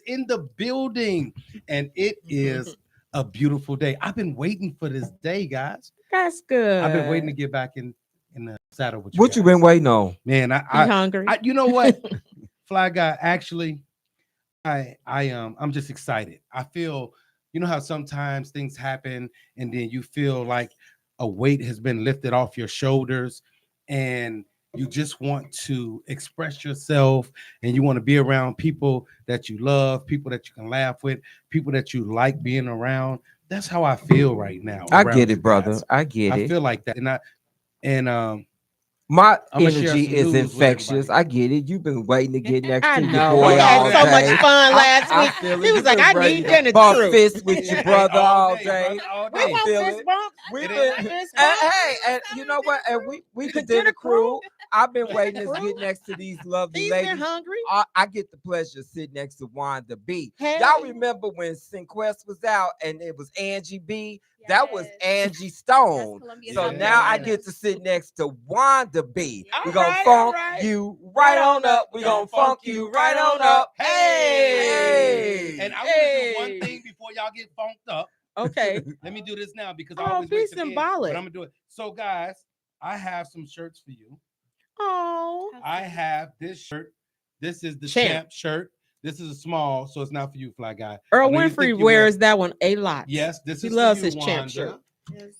in the building, and it is a beautiful day. I've been waiting for this day, guys. That's good. I've been waiting to get back in the saddle with you. What guys. you been waiting on? Man, You hungry? you know what, Fly Guy, actually, I'm just excited. I feel, you know how sometimes things happen and then you feel like a weight has been lifted off your shoulders and you just want to express yourself and you want to be around people that you love, people that you can laugh with, people that you like being around. That's how I feel right now. I around get you it, brother. guys. I get I it. feel like that. And My I'ma share energy some is news with infectious. everybody. I get it. You've been waiting to get next I to your know. boy We all had so much day. fun last I week. feel He it. was You've like, been I ready need to dinner bump truth. fists with your brother all day. brother, all We day. want feel fist it. bumps. We've It been, is. Fist and, bumps. hey, and you know what? And we the Dinner dinner crew. crew. I've been waiting to get next to these lovely He's been ladies. hungry. I get the pleasure of sitting next to Wanda B. Hey. Y'all remember when Sinquest was out and it was Angie B? That was Angie Stone. So South now I Carolina. get to sit next to Wanda B. All We're gonna right, funk all right. you right on up. We're gonna funk you right on up. Hey! Hey! And I want to do one thing before y'all get funked up. Okay. Let me do this now because I Oh, always be wait to the end, symbolic. but I'm gonna do it. So, guys, I have some shirts for you. Oh. I have this shirt. This is the Champ. champ shirt. This is a small, so it's not for you, Fly Guy. Earl I know you Winfrey think you wears that one a lot. Yes, this He is loves for you, his champ Wanda. shirt.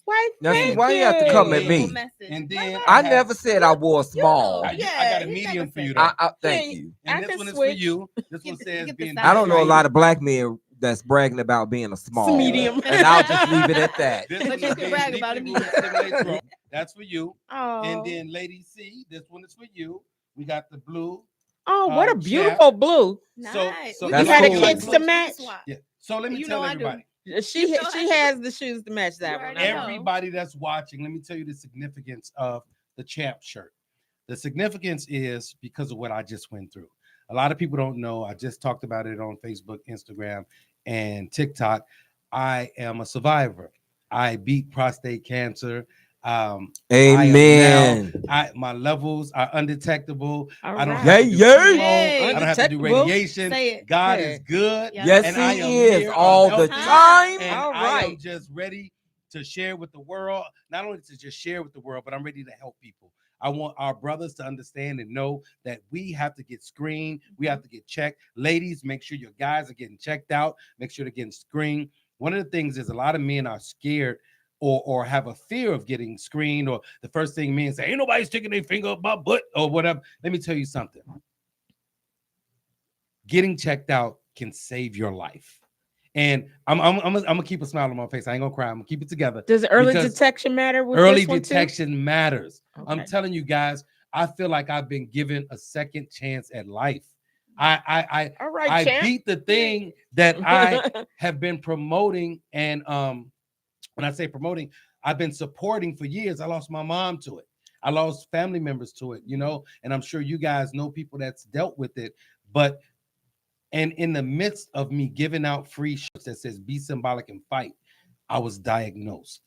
Why? Now, see, Thank why you have to come at you. me? And then I have- never said I wore small. I got a medium for you. Though. Thank you. And I this can one is for switch. you. This one says get the being. size I don't know a right. lot of black men that's bragging about being a small. Medium. And I'll just leave it at that. This But one you is can being brag about deeply it. rooted, stimulates growth. That's for you. Oh. And then Lady C, this one is for you. We got the blue. Oh, what a champ. beautiful blue. Nice. So We That's can You got cool. a kids swap. to We can match. swap. Yeah. So let me You tell know I do. everybody. She You know she I- has the shoes to match that You one. already I know. Everybody that's watching, let me tell you the significance of the champ shirt. The significance is because of what I just went through. A lot of people don't know. I just talked about it on Facebook, Instagram, and TikTok. I am a survivor. I beat prostate cancer. Amen. My levels are undetectable. All I don't right. have to do chemo. Hey. I don't have to do Undetectable. radiation. Say it. God Yeah. is good. Yeah. Yes, And I he am is here. I'm all the healthy. time. And All I am right. just ready to share with the world. Not only to just share with the world, but I'm ready to help people. I want our brothers to understand and know that we have to get screened. We have to get checked. Ladies, make sure your guys are getting checked out. Make sure they're getting screened. One of the things is a lot of men are scared or have a fear of getting screened, or the first thing men say, ain't nobody sticking their finger up my butt or whatever. Let me tell you something. Getting checked out can save your life. And I'm gonna keep a smile on my face. I ain't gonna cry. I'm gonna keep it together. Does early Because detection matter with early this one too? detection matters. I'm Okay. telling you guys, I feel like I've been given a second chance at life. I All right, champ. beat the thing that I have been promoting, and when I say promoting, I've been supporting for years. I lost my mom to it. I lost family members to it, and I'm sure you guys know people that's dealt with it. But and in the midst of me giving out free shirts that says be symbolic and fight, I was diagnosed.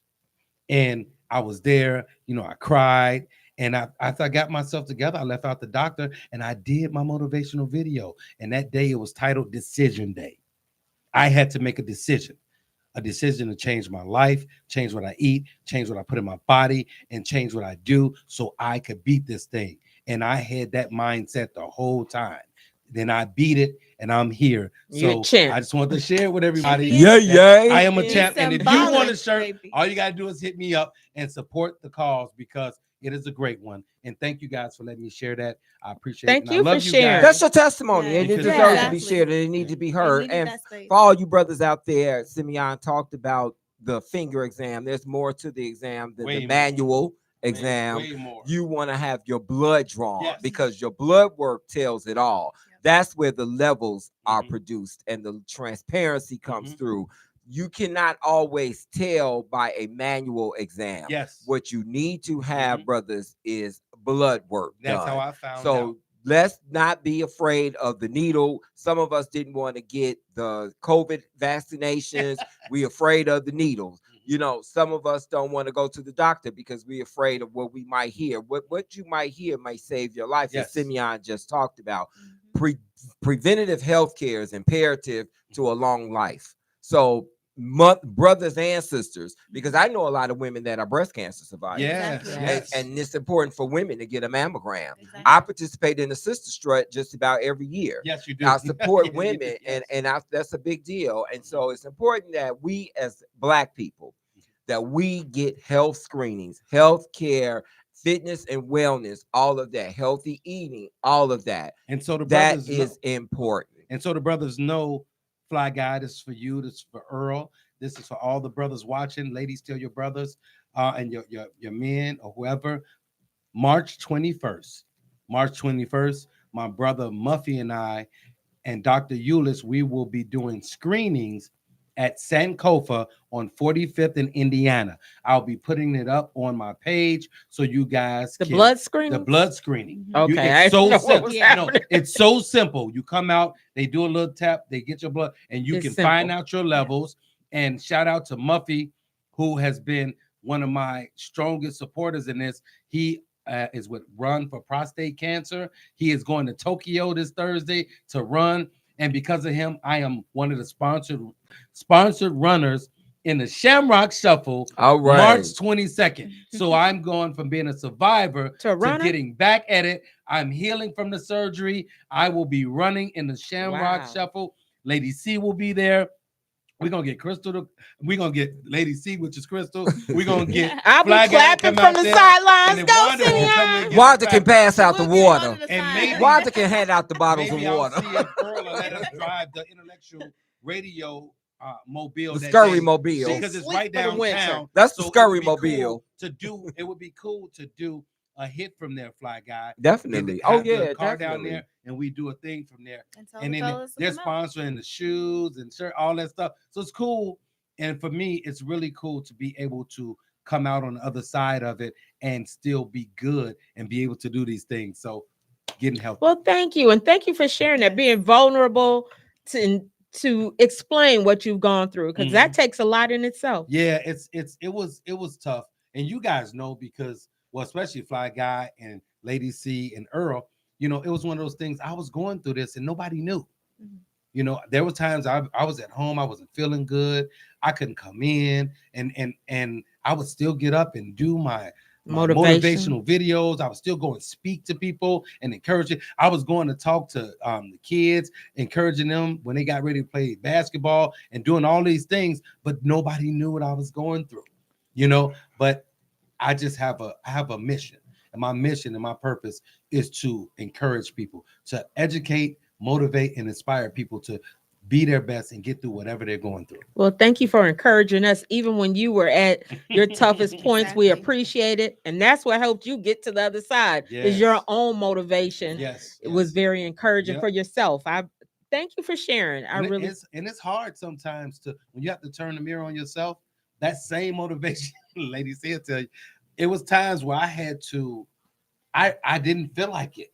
And I was there, I cried. And after I got myself together, I left out the doctor and I did my motivational video. And that day it was titled Decision Day. I had to make a decision to change my life, change what I eat, change what I put in my body, and change what I do so I could beat this thing. And I had that mindset the whole time. Then I beat it, and I'm here. You're So a champ. I just want to share with everybody. Yeah, that yeah. I am a Be champ. And if you symbolic, want a shirt, baby. all you got to do is hit me up and support the cause because it is a great one. And thank you guys for letting me share that. I appreciate Thank it. And you I love for you sharing. That's guys. your testimony, Yeah, and it because- deserves to be exactly. shared, and it needs to be They heard. needed And that space. for all you brothers out there, Simeon talked about the finger exam. There's more to the exam than Way the more. manual exam. Way more. You want to have your blood drawn Yes. because your blood work tells it all. Yep. That's where the levels are Mhm. produced and the transparency comes Mhm. through. You cannot always tell by a manual exam. Yes. What you need to have, Mhm. brothers, is blood work That's done. how I found So out. let's not be afraid of the needle. Some of us didn't want to get the COVID vaccinations. We afraid of the needles. Some of us don't want to go to the doctor because we're afraid of what we might hear. What you might hear might save your life, Yes. as Simeon just talked about. preventative health care is imperative to a long life. So brothers and sisters, because I know a lot of women that are breast cancer survivors. Yes, Exactly. yes. And it's important for women to get a mammogram. Exactly. I participate in the sister strut just about every year. Yes, you do. I support Yeah, you women, do, yes. and that's a big deal. And so it's important that we, as Black people, that we get health screenings, health care, fitness and wellness, all of that, healthy eating, all of that. And so the That brothers is know, important. and so the brothers know, Fly Guy, this is for you, this is for Earl, this is for all the brothers watching. Ladies, tell your brothers and your men or whoever. March 21st, my brother Muffy and I and Dr. Eulis, we will be doing screenings at Sankofa on 45th in Indiana. I'll be putting it up on my page so you guys The can blood screen. the blood screening. Okay, It's I so didn't know what simple. was Yeah. No, happening. it's so simple. You come out, they do a little tap, they get your blood, and you It's can simple. find out your levels. And shout out to Muffy, who has been one of my strongest supporters in this. He is with Run for Prostate Cancer. He is going to Tokyo this Thursday to run. And because of him, I am one of the sponsored runners in the Shamrock Shuffle, All right. March 22nd. So I'm going from being a survivor To a runner? getting back at it. I'm healing from the surgery. I will be running in the Shamrock Wow. Shuffle. Lady C will be there. We're gonna get Crystal. We're gonna get Lady C, which is Crystal. We're gonna get I'll be Fly Guy clapping come out from the there, sidelines. and then Go, Wanda will come and Simeon. get Wanda us can back. pass out the We'll get water. on to the And side. maybe- Wanda can hand out the bottles Maybe of I'll water. see if Earl will let us drive the intellectual radio mobile. The that Scurry day, Mobile. because it's Sweet right for the winter. downtown. That's the So it Scurry would be cool Mobile. to do. It would be cool to do a hit from there, Fly Guy. Definitely. Have Oh the yeah, car down definitely. there, and we do a thing from there. And tell And the then fellas to they're come out. sponsoring the shoes and shirt, all that stuff. So it's cool. And for me, it's really cool to be able to come out on the other side of it and still be good and be able to do these things. So getting healthy. Well, thank you, and thank you for sharing that, being vulnerable to explain what you've gone through, because that takes a lot in itself. Yeah, it was tough. And you guys know, because, well, especially Fly Guy and Lady C and Earl, you know, it was one of those things. I was going through this and nobody knew. You know, there were times I was at home, I wasn't feeling good, I couldn't come in, and I would still get up and do my motivational videos. I was still going to speak to people and encourage it. I was going to talk to the kids, encouraging them when they got ready to play basketball and doing all these things, but nobody knew what I was going through, you know. But I just have a mission, and my mission and my purpose is to encourage people, to educate, motivate, and inspire people to be their best and get through whatever they're going through. Well, thank you for encouraging us, even when you were at your toughest points. We Exactly. appreciate it, and that's what helped you get to the other side. Is your own motivation. Yes, It was very encouraging Yep. for yourself. I thank you for sharing. It's hard sometimes to, when you have to turn the mirror on yourself. That same motivation, Lady said, tell you, it was times where I had to, I didn't feel like it,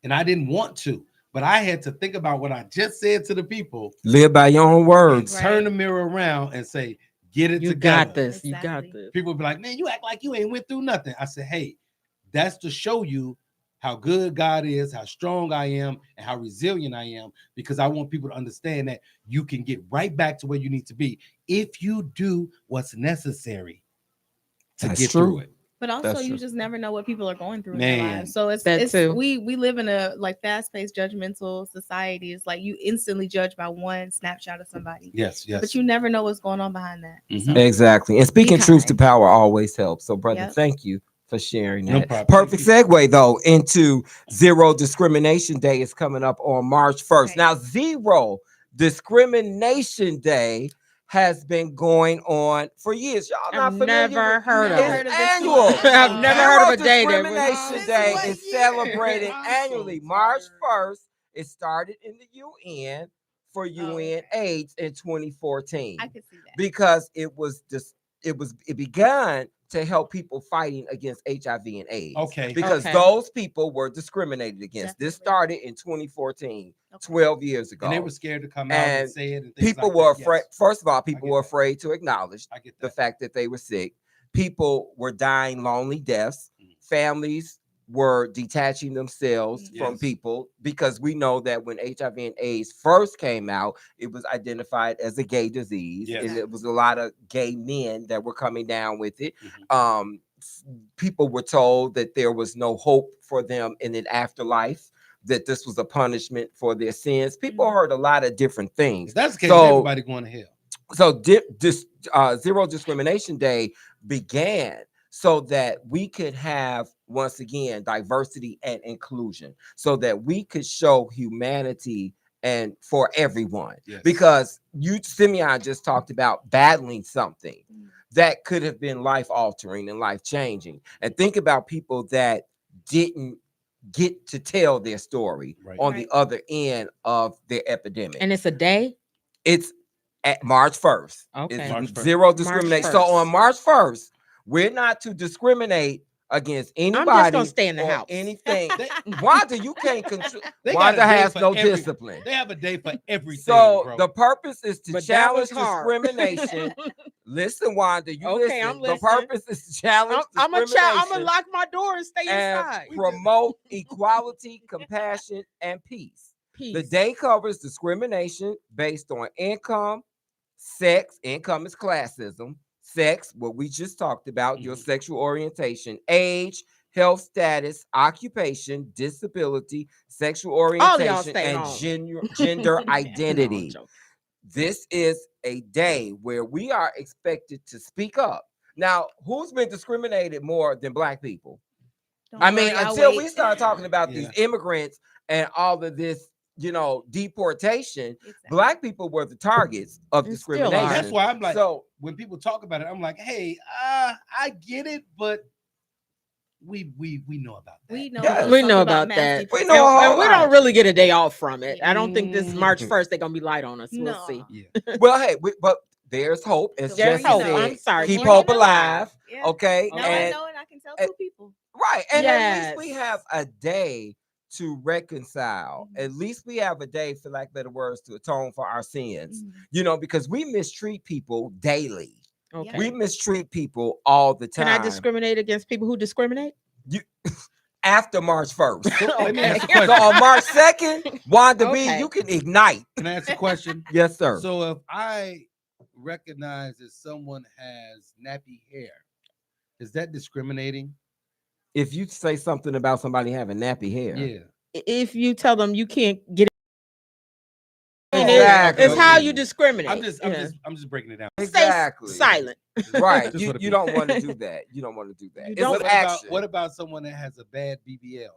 and I didn't want to, but I had to think about what I just said to the people. Live by your own And words. turn the mirror around and say, "Get it You together." got this. You got Exactly. this. People be like, "Man, you act like you ain't went through nothing." I said, "Hey, that's to show you how good God is, how strong I am, and how resilient I am, because I want people to understand that you can get right back to where you need to be if you do what's necessary to That's get true. through it." But also, That's you true. just never know what people are going through in Man. their lives. So That too. we live in a like fast-paced, judgmental society. It's like you instantly judge by one snapshot of somebody, Yes, yes. but you never know what's going on behind that. Mhm. So, Exactly. And speaking Be truth to kind. power always helps. So, brother, Yep. thank you for sharing No that. problem. Perfect segue, though, into Zero Discrimination Day is coming up on March 1st. Right. Now, Zero Discrimination Day has been going on for years. Y'all not I've familiar never with heard of Never it. heard It's of this annual. one. I've never heard of a day that was- Discrimination Since Day what is year? celebrated I'm so annually, March tired. 1st. It started in the UN for UN okay. AIDS in 2014 I could see that. because it began to help people fighting against HIV and AIDS. Okay. Because Okay. those people were discriminated against. This Definitely. started in 2014, Okay. 12 years ago. And they were scared to come out and And say it. And things people like were that. afraid. Yes, First of all, people get were that. afraid to acknowledge I get the that. fact that they were sick. People were dying lonely deaths. Mhm. Families were detaching themselves from Yes. people, because we know that when HIV and AIDS first came out, it was identified as a gay disease, Yes. and it was a lot of gay men that were coming down with it. Mhm. People were told that there was no hope for them in an afterlife, that this was a punishment for their sins. People heard a lot of different things. If that's the case, So- everybody going to hell. So Zero Discrimination Day began so that we could have, once again, diversity and inclusion, so that we could show humanity and for everyone. Yes. Because Simeon just talked about battling something that could have been life altering and life changing. And think about people that didn't get to tell their story Right. on the other end of their epidemic. And it's a day. It's at March 1st. Okay. It's March 1st. zero discrimination. So 1st. on March 1st, we're not to discriminate against anybody gonna stay in the or house. anything. They- Wanda, you can't control. They got a Wanda day has for no everything. discipline. They have a day for everything. So bro. the purpose is to But that was challenge hard. discrimination. Listen, Wanda, you Okay, listen. I'm The listening. purpose is to challenge I'm discrimination gonna lock my door and stay and inside. promote equality, compassion, and peace. Peace. The day covers discrimination based on income, sex. Income is classism. Sex, what we just talked about, your sexual orientation, age, health status, occupation, disability, sexual All y'all orientation, stay and home. gender No, I'm identity. joking. This is a day where we are expected to speak up. Now, who's been discriminated more than Black people? Don't I mean, worry, I'll until we wait. start talking about these Yeah. immigrants and all of this, deportation, Exactly. Black people were the targets of And still are. discrimination. That's why I'm like, So when people talk about it, I'm like, hey, I get it, but we know about that. We know. Yeah. a We little know something about mass that. We And, know a whole and we lot. don't really get a day off from it. I don't think this March Mm. 1st they're gonna be light on us. We'll No. see. Yeah. well, hey, but there's hope. As The more There's Jesse you hope. know. said, I'm sorry. keep The more you hope know. alive. Yeah. Okay. Now I And know, and I can tell and- two people. right. And at least we Yes. have a day to reconcile. Mhm. At least we have a day, for lack of better words, to atone for our sins. Mhm. Because we mistreat people daily. Okay. We mistreat people all the time. Can I discriminate against people who discriminate? After March 1st. So let me ask a So question. on March 2nd, Wanda B, Okay. you can ignite. Can I ask a question? Yes, sir. So if I recognize that someone has nappy hair, is that discriminating? If you say something about somebody having nappy hair, Yeah. If you tell them you can't get it, Exactly. it's how you discriminate. I'm just Yeah. breaking it down. Stay exactly. silent. Right. Just You, for the you don't want to do that. You don't want to do that. You It's don't- an What about, action. what about someone that has a bad BBL?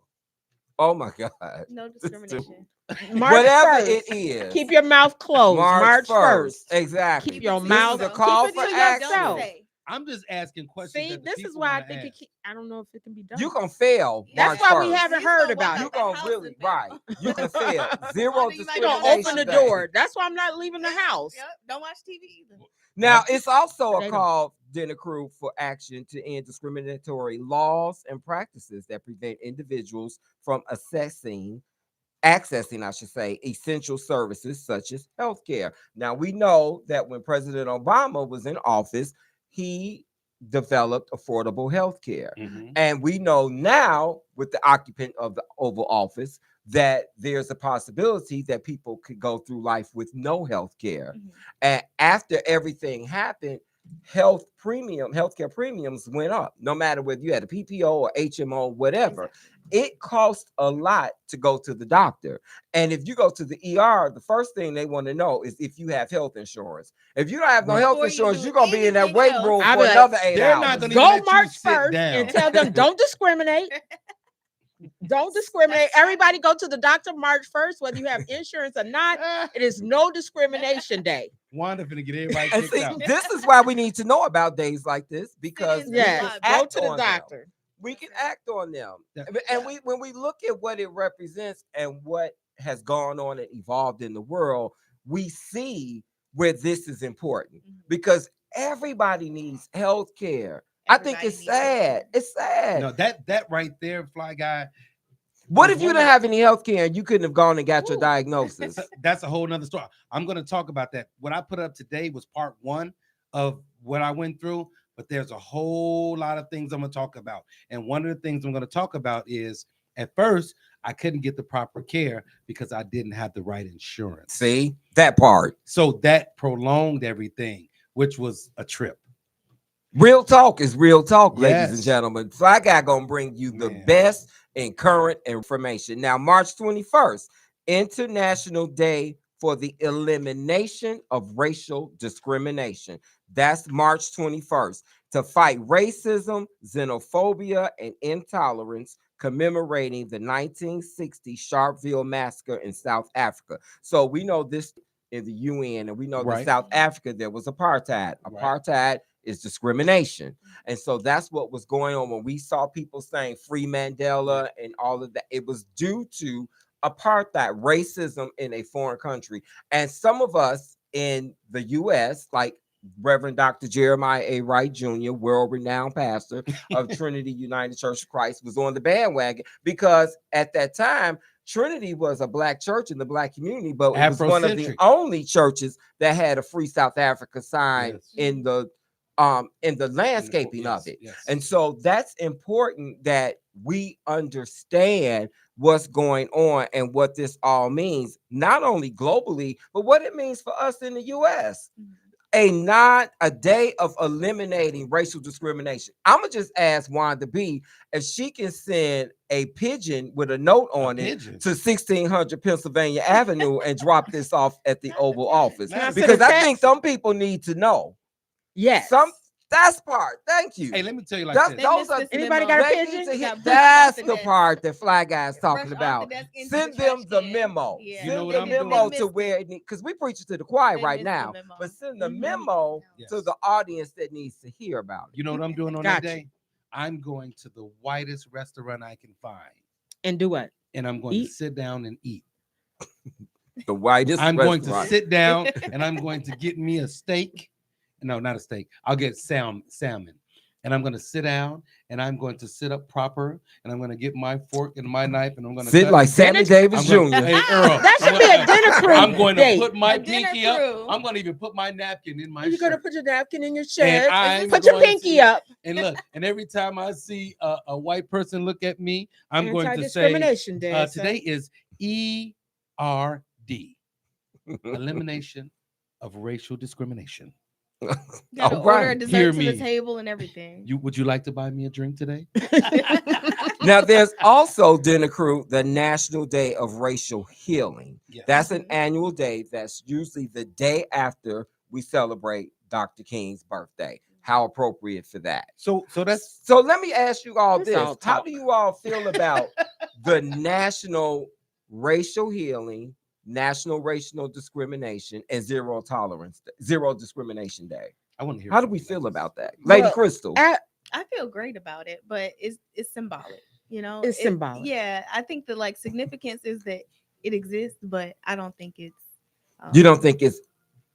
Oh my God. No discrimination. March Whatever 1st. it is. Keep your mouth closed. March 1st. Exactly. Keep your This mouth- is a call keep it for to action. yourself. I'm just asking questions. See, that the this is people why I wanna think ask. I don't know if it can be done. You gonna fail. That's March why we 1st. haven't He's heard gonna about walk You it. out that gonna house really and fail. right. You can fail. Zero Wanda, you might You're be gonna on open that the discrimination. door. That's why I'm not leaving the house. Yep. Don't watch TV either. Now, it's also They a don't. call, Dinner Crew, for action to end discriminatory laws and practices that prevent individuals from accessing, I should say, essential services such as healthcare. Now, we know that when President Obama was in office, he developed affordable healthcare. Mhm. And we know now, with the occupant of the Oval Office, that there's a possibility that people could go through life with no health care. Mhm. And after everything happened, healthcare premiums went up, no matter whether you had a PPO or HMO, whatever. Exactly. It costs a lot to go to the doctor. And if you go to the ER, the first thing they want to know is if you have health insurance. If you don't have no Right. health Before you insurance, do you're going to be in that anything waiting else. room I'll for be like, another 8 they're hours. not gonna Go even let you March sit 1st down. and tell them don't discriminate. Don't discriminate. That's right. Everybody go to the doctor March 1st, whether you have insurance or not. It is no discrimination day. Wanda finna get everybody And kicked see, out. this is why we need to know about days like this, because Sit in we the can Yes, lobby. go act to the on them. doctor. We can act on them. Yeah. And when we look at what it represents and what has gone on and evolved in the world, we see where this is important, Mhm. because everybody needs health care. I think Everybody it's needs health sad. care. It's sad. No, that right there, Fly Guy. What was if you one didn't of- have any health care and you couldn't have gone and got your Ooh. diagnosis? That's a whole nother story. I'm going to talk about that. What I put up today was part 1 of what I went through. but there's a whole lot of things I'm going to talk about. And one of the things I'm going to talk about is, at first, I couldn't get the proper care because I didn't have the right insurance. See, that part. So that prolonged everything, which was a trip. Real talk is real talk, ladies Yes. and gentlemen. Fly Guy gonna bring you the Man. best and current information. Now, March 21st, International Day for the Elimination of Racial Discrimination. That's March 21st. To fight racism, xenophobia, and intolerance, commemorating the 1960 Sharpeville Massacre in South Africa. So we know this in the UN, and we know that Right. South Africa, there was apartheid. Right. Apartheid is discrimination. And so that's what was going on when we saw people saying free Mandela and all of that. It was due to apartheid, racism in a foreign country. And some of us in the US, like Reverend Dr. Jeremiah A. Wright Jr., world-renowned pastor of Trinity United Church of Christ, was on the bandwagon because at that time, Trinity was a black church in the black community, but it was one of the Afrocentric. only churches that had a free South Africa sign Yes. in the landscaping of it. Yes. And so that's important that we understand what's going on and what this all means, not only globally, but what it means for us in the US. A day of eliminating racial discrimination. I'm gonna just ask Wanda B if she can send a pigeon with a note on it pigeon. to 1600 Pennsylvania Avenue and drop this off at the Oval Office, Can I send because a I text? think some people need to know. Yes. That's part. Thank you. Hey, let me tell you like That's this. They those missed are this Anybody memo. got a they pigeon? need to Yeah, hit- brush That's off the the part that Fly Guy's talking Brush off about. the desk into Send the them trash the can. memo. Yeah. You know Send what the I'm doing? memo They to missed where it needs, because we preach it to the choir They right missed the now, memo. but send the Mhm. memo Yes. to the audience that needs to hear about it. You know what I'm doing on Gotcha. that day? I'm going to the whitest restaurant I can find, And do what? and I'm going Eat? to sit down and eat. The whitest I'm going to restaurant. sit down and I'm going to get me a steak. No, not a steak. I'll get salmon. And I'm going to sit down and I'm going to sit up proper and I'm going to get my fork and my knife and I'm going to Sit like Sammy Davis I'm Jr. gonna- Hey, Earl, That should be a dinner crew. I'm going to date. put my A dinner pinky up. crew. I'm going to even put my napkin in my You're shirt. gonna put your napkin in your And shirt. I'm Put your going pinky to- up. And look, and every time I see a white person look at me, I'm going to say, Anti-discrimination day. today is ERD, elimination of racial discrimination. Gotta All order right. a Hear dessert to the me. table and everything. Would you like to buy me a drink today? Now, there's also, dinner crew, the National Day of Racial Healing. Yes. That's an annual day that's usually the day after we celebrate Dr. King's birthday. How appropriate for that. So that's So let me ask you all It's this. all How talk. do you all feel about the National Racial Healing, National Racial Discrimination, and Zero Discrimination Day? I want to hear. How do from we you, feel ladies. about that? Lady Well, Crystal. I feel great about it, but it's symbolic, you know. It's symbolic. Yeah, I think the like significance is that it exists, but I don't think it's. You don't think it's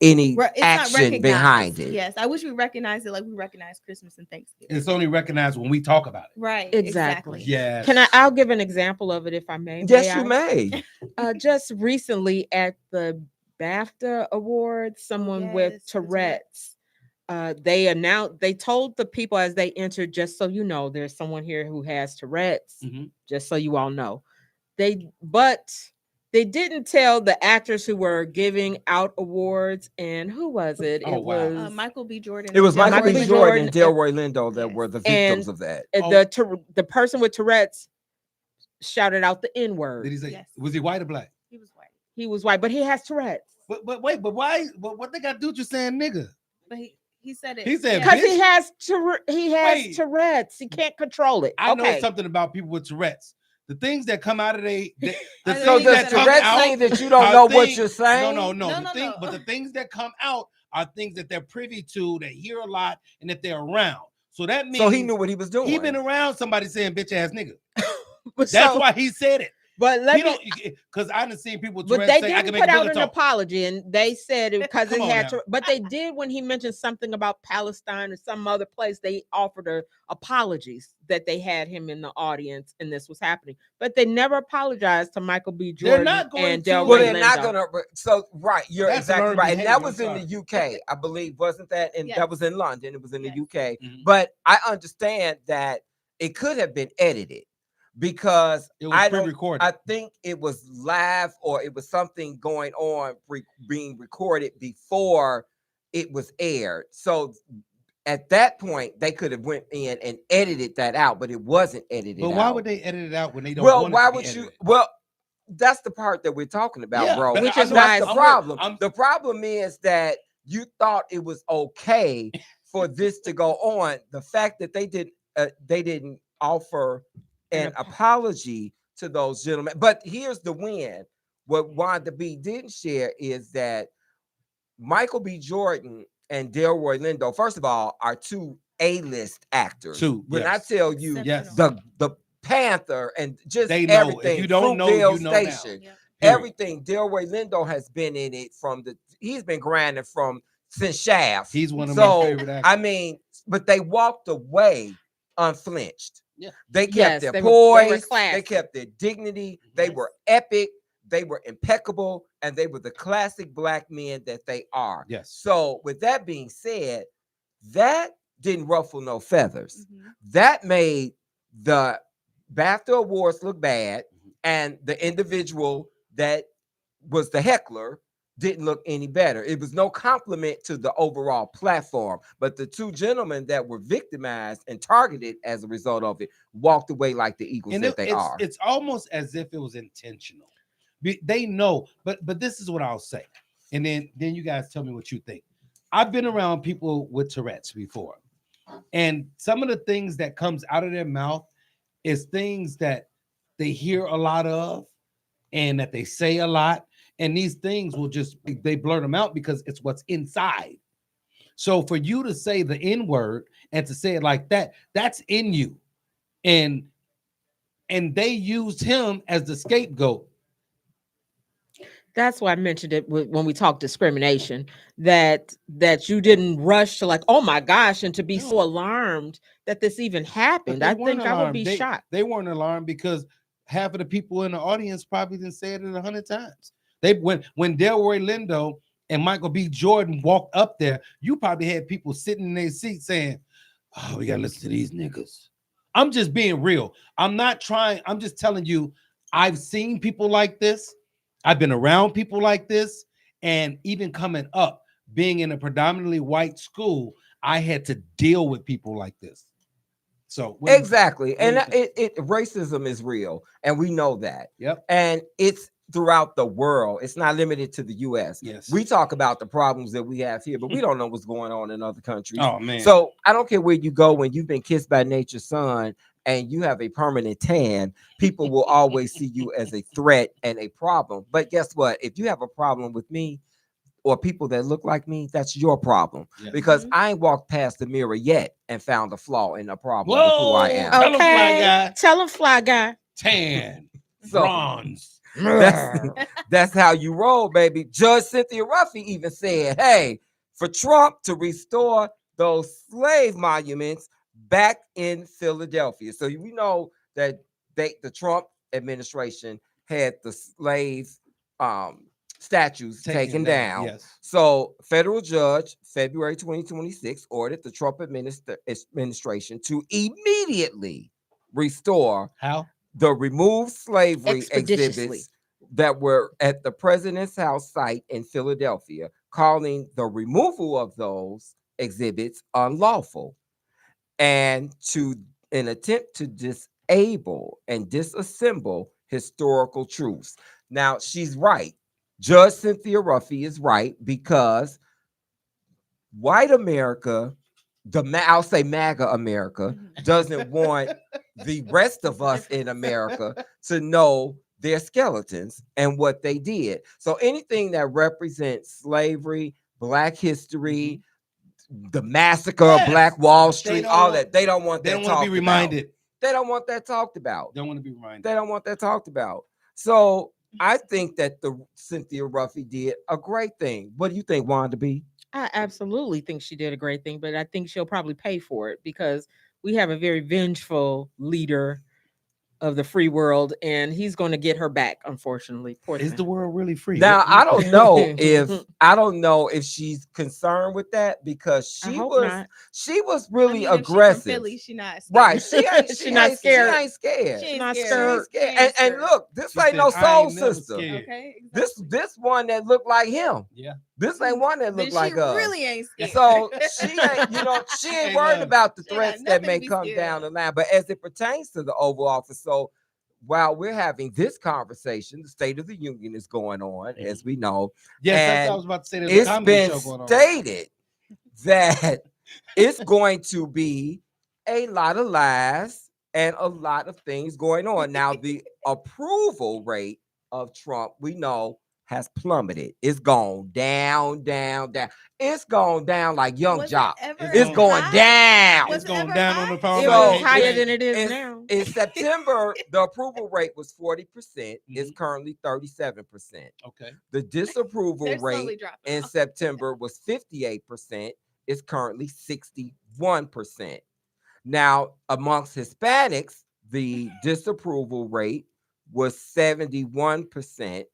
any It's not action recognized. behind it? Yes, I wish we recognized it like we recognize Christmas and Thanksgiving. It's only recognized when we talk about it. Right. Exactly. Yes. I'll give an example of it if I may. Yes, May you I? may. Just recently at the BAFTA Awards, someone with yes, the Tourette's. Tourette's, they told the people as they entered, just so you know, there's someone here who has Tourette's, Mhm. just so you all know. But they didn't tell the actors who were giving out awards, and who was it? Oh, It wow. was Michael B. Jordan. It was and Michael B. Michael B. Jordan and Jordan. Delroy Lindo that Yes. were the victims of that. the person with Tourette's shouted out the N-word. Did he say? Yes. Was he white or black? He was white, He was white, but he has Tourette's. But wait, but why? But what they got to do with you saying nigga? but he said it. He said, Because bitch. he has Wait. Tourette's. He can't control it. I Okay. know something about people with Tourette's. The things that come out of the I things know So you does that said come Tourette's out. mean that you don't are know what things- you're saying? No. No, But the things that come out are things that they're privy to, they hear a lot, and that they're around. So that means So he knew what he was doing. he been around somebody saying bitch ass nigga. But That's so- why he said it. But let He me. don't, because I done seen people But Tourette's they say I can didn't make put a out pillow an talk. apology, and they said it because it Come on had now. to. But they did when he mentioned something about Palestine or some other place. They offered apologies that they had him in the audience, and this was happening. But they never apologized to Michael B. They're Jordan not going and to. Delroy Well, they're not Lindo. gonna. So right, you're That's exactly learned right, and that behavior, was I'm in the UK, I believe, wasn't that? And Yes. that was in London. It was in the Yes. UK. Mhm. But I understand that it could have been edited because It was pre-recorded. I think it was live or it was something going on being recorded before it was aired. So at that point, they could have went in and edited that out, but it wasn't edited But out. why would they edit it out when they don't Well, want why it to be would you? edited? Well, that's the part that we're talking about, Yeah, bro. but Which I is know- why That's the I'm with- problem. I'm- The problem is that you thought it was okay for this to go on. The fact that they didn't offer an apology to those gentlemen. But here's the win. What Wanda B didn't share is that Michael B. Jordan and Delroy Lindo, first of all, are two A-list actors. Two, When yes. I tell you Yes. the Panther and just They know. If everything, you don't know, Fruitvale you know now. Station, Yep. Period. everything. Delroy Lindo has been in it he's been grinding since Shaft. He's one of my So favorite actors. I mean, but they walked away unflinched. Yeah. They kept Yes, their they were poise, they classy. kept their dignity, they were epic, they were impeccable, and they were the classic black men that they are. Yes. So with that being said, that didn't ruffle no feathers. Mhm. That made the BAFTA awards look bad, and the individual that was the heckler didn't look any better. It was no compliment to the overall platform, but the two gentlemen that were victimized and targeted as a result of it walked away like the eagles And that they are. it's almost as if it was intentional. They know, but this is what I'll say, and then you guys tell me what you think. I've been around people with Tourette's before, and some of the things that comes out of their mouth is things that they hear a lot of, and that they say a lot, and these things will just they blurt them out because it's what's inside. So for you to say the N word and to say it like that, that's in you, and they used him as the scapegoat. That's why I mentioned it when we talked discrimination, that you didn't rush to like, oh my gosh, and to be so alarmed that this even happened. I think I would be shocked. They weren't alarmed because half of the people in the audience probably didn't say it 100 times. When Delroy Lindo and Michael B. Jordan walked up there, you probably had people sitting in their seats saying, "Oh, we gotta listen to these niggas." I'm just being real. I'm not trying. I'm just telling you, I've seen people like this. I've been around people like this, and even coming up, being in a predominantly white school, I had to deal with people like this. So Exactly, and racism is real, and we know that. Yep, and it's throughout the world. It's not limited to the U.S. Yes, we talk about the problems that we have here, but we don't know what's going on in other countries. Oh man! So I don't care where you go when you've been kissed by nature's son and you have a permanent tan, people will always see you as a threat and a problem. But guess what? If you have a problem with me or people that look like me, that's your problem. Yeah. Because Mhm. I ain't walked past the mirror yet and found a flaw in a problem Whoa! with who I am. Tell 'em, fly guy. Tell him, fly guy. Tan, So bronze. that's how you roll, baby. Judge Cynthia Ruffy even said, hey, for Trump to restore those slave monuments back in Philadelphia. So we know that the Trump administration had the slave statues taken down. Yes. So federal judge, February 2026, ordered the Trump administration to immediately restore How? the removed slavery Expeditiously. exhibits that were at the president's house site in Philadelphia, calling the removal of those exhibits unlawful, and to an attempt to disable and disassemble historical truths. Now, she's right. Judge Cynthia Ruffy is right, because white America, I'll say MAGA America, doesn't want the rest of us in America to know their skeletons and what they did. So anything that represents slavery, Black history, the massacre of Black Wall Street, all that, they don't want They that don't want to talked be reminded. about. They don't want that talked about. They don't want to be reminded. They don't want that talked about. So I think that the Cynthia Ruffy did a great thing. What do you think, Wanda B? I absolutely think she did a great thing, but I think she'll probably pay for it because we have a very vengeful leader of the free world, and he's going to get her back. Unfortunately, poor Is thing. the world really free? Now I don't know if she's concerned with that because I she hope was not. really If she from aggressive. Philly, she not scared. Right. She ain't She not scared. She ain't scared. She She ain't not ain't scared. scared. She ain't And scared. look, this She ain't said, no "I soul ain't never sister. scared." Okay. This Exactly. one that looked like him. Yeah. This ain't one that Then looked like she us. really ain't scared. So she ain't, she ain't Ain't worried lying. about the She ain't got threats that nothing may to be come scared down of. the line. But as it pertains to the Oval Office, so while we're having this conversation, the State of the Union is going on, as we know. Yes, that's what I And was about to say. There's a it's comedy been show going on. stated that it's going to be a lot of lies and a lot of things going on. Now, the approval rate of Trump, we know, has plummeted. It's gone down, down, down. It's gone down like Young Was it Jock. ever It's going high? down. Was It's it going ever down high? on the It power. was So higher than it is in, now. in September, the approval rate was 40%. It's Mhm. currently 37%. Okay. The disapproval They're slowly rate dropping in off. September was 58%. It's currently 61%. Now, amongst Hispanics, the disapproval rate was 71%.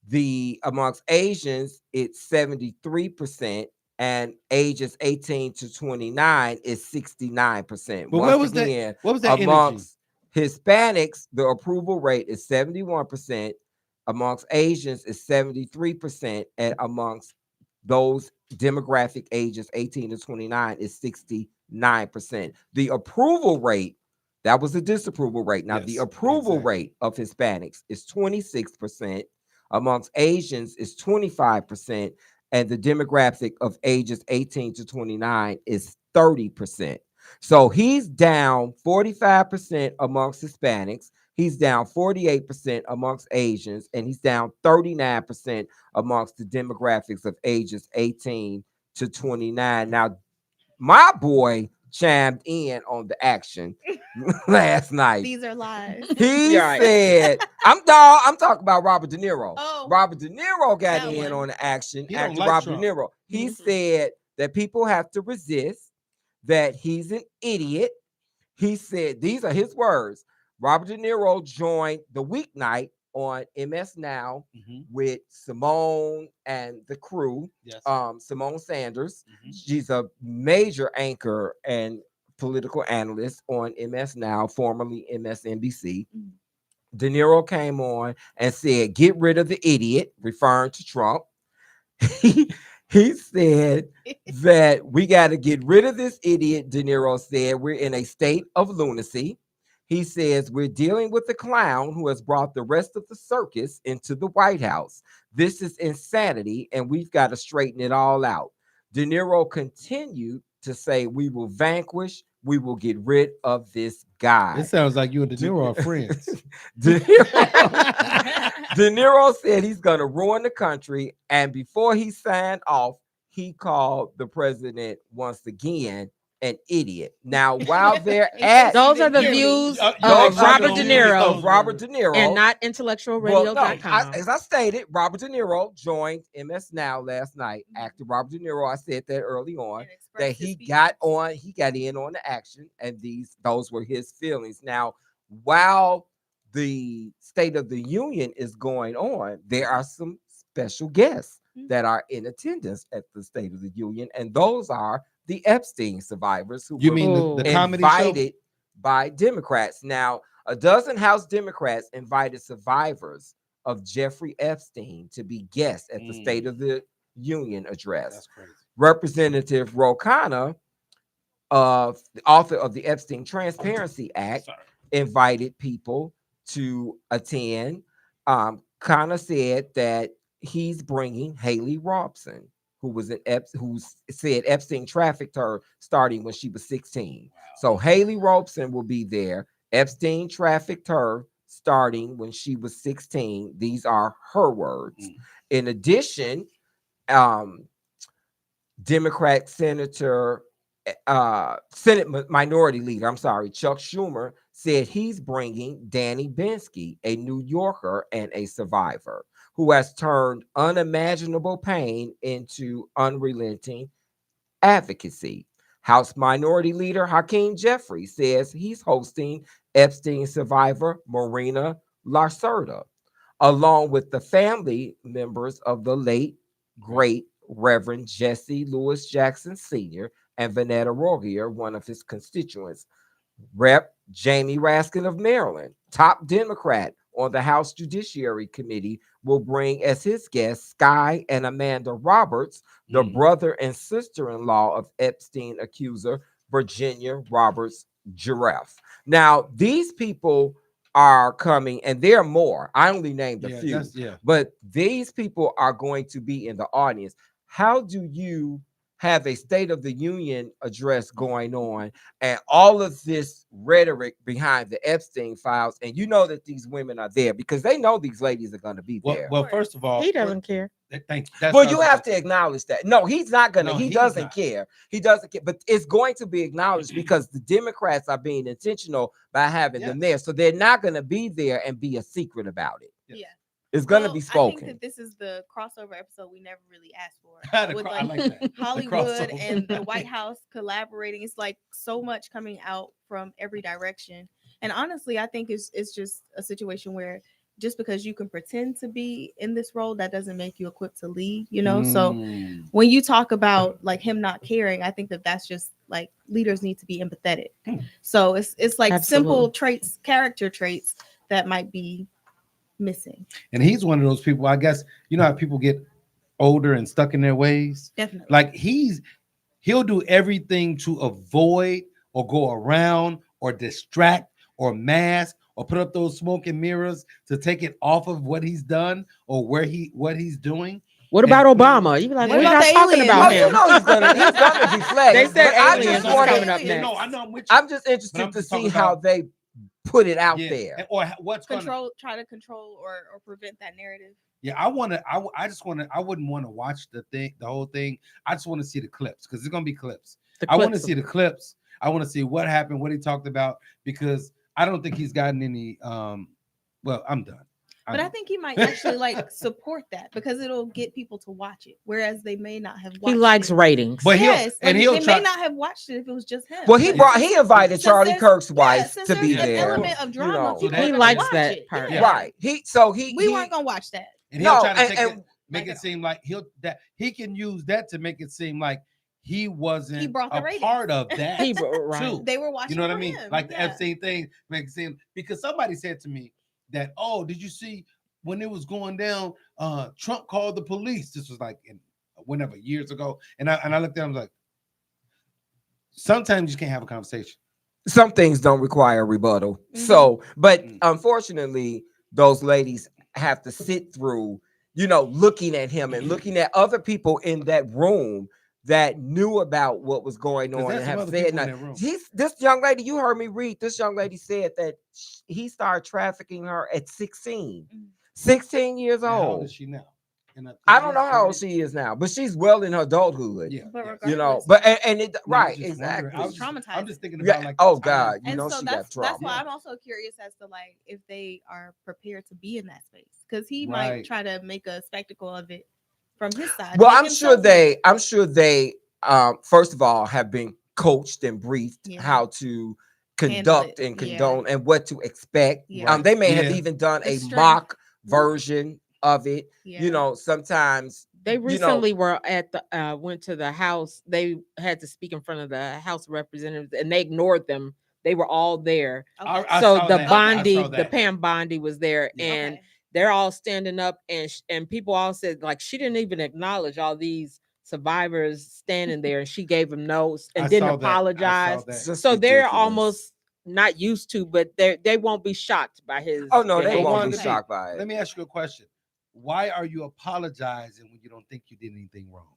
The amongst Asians, it's 73%, and ages 18 to 29 is 69%. But Once again, what was that energy? amongst Hispanics, the approval rate is 71%. Amongst Asians is 73%, and amongst those demographic ages 18 to 29 is 69%. The approval rate, that was the disapproval rate. Now, the Yes, approval exactly. rate of Hispanics is 26%. Amongst Asians is 25%, and the demographic of ages 18 to 29 is 30%. So he's down 45% amongst Hispanics, he's down 48% amongst Asians, and he's down 39% amongst the demographics of ages 18 to 29. Now, my boy chimed in on the action last night. These are lies. He You're right. said, I'm talking about Robert De Niro. Oh, Robert De Niro got that in one. on the action He don't after like Robert Trump. De Niro. He Mhm. said that people have to resist, that he's an idiot. He said, these are his words. Robert De Niro joined the weeknight on MS Now Mhm. with Simone and the crew. Yes. Simone Sanders. Mhm. She's a major anchor and political analyst on MS Now, formerly MSNBC. Mhm. De Niro came on and said, "Get rid of the idiot," referring to Trump. He said that we got to get rid of this idiot. De Niro said, "We're in a state of lunacy." He says, "We're dealing with the clown who has brought the rest of the circus into the White House. This is insanity, and we've got to straighten it all out." De Niro continued to say, "We will vanquish, we will get rid of this guy." It sounds like you and De De- Niro are friends. De Niro, De Niro said he's going to ruin the country. And before he signed off, he called the president once again an idiot. Now, while they're In at case you Those are didn't the hear me. views You of actually Robert don't De use those Niro of Robert words. De Niro, and not well, no, IntellectualRadio.com. as I stated, Robert De Niro joined MS Now last night. Actor Robert De Niro, I said that early on, And express that his he feelings. got in on the action, and those were his feelings. Now, while the State of the Union is going on, there are some special guests that are in attendance at the State of the Union, and those are the Epstein survivors who You were mean the Oh. comedy show? invited by Democrats. Now, a dozen House Democrats invited survivors of Jeffrey Epstein to be guests at the State of the Union address. That's crazy. Representative Ro Khanna, the author of the Epstein Transparency Act, Sorry. invited people to attend. Khanna said that he's bringing Haley Robson, who said Epstein trafficked her starting when she was 16. So Haley Robson will be there. Epstein trafficked her starting when she was 16. These are her words. Mm. In addition, Democrat Senator Senate Minority Leader, I'm sorry, Chuck Schumer, said he's bringing Danny Bensky, a New Yorker and a survivor who has turned unimaginable pain into unrelenting advocacy. House Minority Leader Hakeem Jeffries says he's hosting Epstein survivor Marina Lacerda, along with the family members of the late, great Reverend Jesse Louis Jackson Sr. and Vanetta Rogier, one of his constituents. Rep. Jamie Raskin of Maryland, top Democrat on the House Judiciary Committee, will bring as his guests Sky and Amanda Roberts, the brother and sister-in-law of Epstein accuser Virginia Roberts Giraffe. Now, these people are coming, and there are more. I only named a few, but these people are going to be in the audience. How do you have a State of the Union address going on and all of this rhetoric behind the Epstein files, and you know that these women are there because they know these ladies are going to be there? Well, first of all, he doesn't care. Well, you have to acknowledge that. No, he's not gonna. No, he he's doesn't not. care. He doesn't care. But it's going to be acknowledged because the Democrats are being intentional by having them there. So they're not going to be there and be a secret about it. Yeah. It's going to be spoken. I think that this is the crossover episode we never really asked for. With I like that. Hollywood and the White House collaborating. It's like so much coming out from every direction. And honestly, I think it's just a situation where just because you can pretend to be in this role, that doesn't make you equipped to lead, you know? So when you talk about like him not caring, I think that that's just like leaders need to be empathetic. So it's like simple traits, character traits that might be missing. And he's one of those people, I guess, you know how people get older and stuck in their ways? Definitely. Like he'll do everything to avoid or go around or distract or mask or put up those smoke and mirrors to take it off of what he's done or what he's doing. What about Obama? You be like, we're not talking about him. You know he's gonna deflect. They said aliens coming up next. No, I know I'm just interested to see how they put it out there, or what's try to control or prevent that narrative. Yeah, I wouldn't want to watch the whole thing. I just want to see the clips because it's gonna be clips. I want to see the clips. I want to see what happened, what he talked about, because I don't think he's gotten any. Well, I'm done. But I think he might actually like support that because it'll get people to watch it, whereas they may not have watched it. He likes ratings. But they may not have watched it if it was just him. Well, he invited Charlie Kirk's wife to be there. An element of drama. He likes that part. Yeah. Right. We weren't gonna watch that. And he'll try to make it seem like he can use that to make it seem like he wasn't a part of that. Too. They were watching. You know what I mean? Him. Like the Epstein thing make it seem, because somebody said to me that, oh, did you see when it was going down? Trump called the police. This was like whenever years ago, and I looked at him like, sometimes you just can't have a conversation. Some things don't require a rebuttal. Mm-hmm. So, but unfortunately, those ladies have to sit through, looking at him and looking at other people in that room that knew about what was going on and have said nothing. This young lady, you heard me read, this young lady said that he started trafficking her at 16. 16 years old. How old is she now? I don't know how old she is now, but she's well in her adulthood. Yeah, but exactly. I was traumatized. I'm just thinking about God, she got trauma. That's why I'm also curious as to like if they are prepared to be in that space, because he might try to make a spectacle of it from his side. Well, I'm sure they first of all have been coached and briefed how to conduct and condone and what to expect. They may have even done a mock version of it. Sometimes they recently were at the went to the House. They had to speak in front of the House of Representatives and they ignored them. They were all there. Okay. So the Bondi, the Pam Bondi was there, and they're all standing up, and people all said like she didn't even acknowledge all these survivors standing there, and she gave them notes and didn't apologize. So they're almost not used to, but they won't be shocked by his. Oh no, they won't be shocked by it. Let me ask you a question. Why are you apologizing when you don't think you did anything wrong?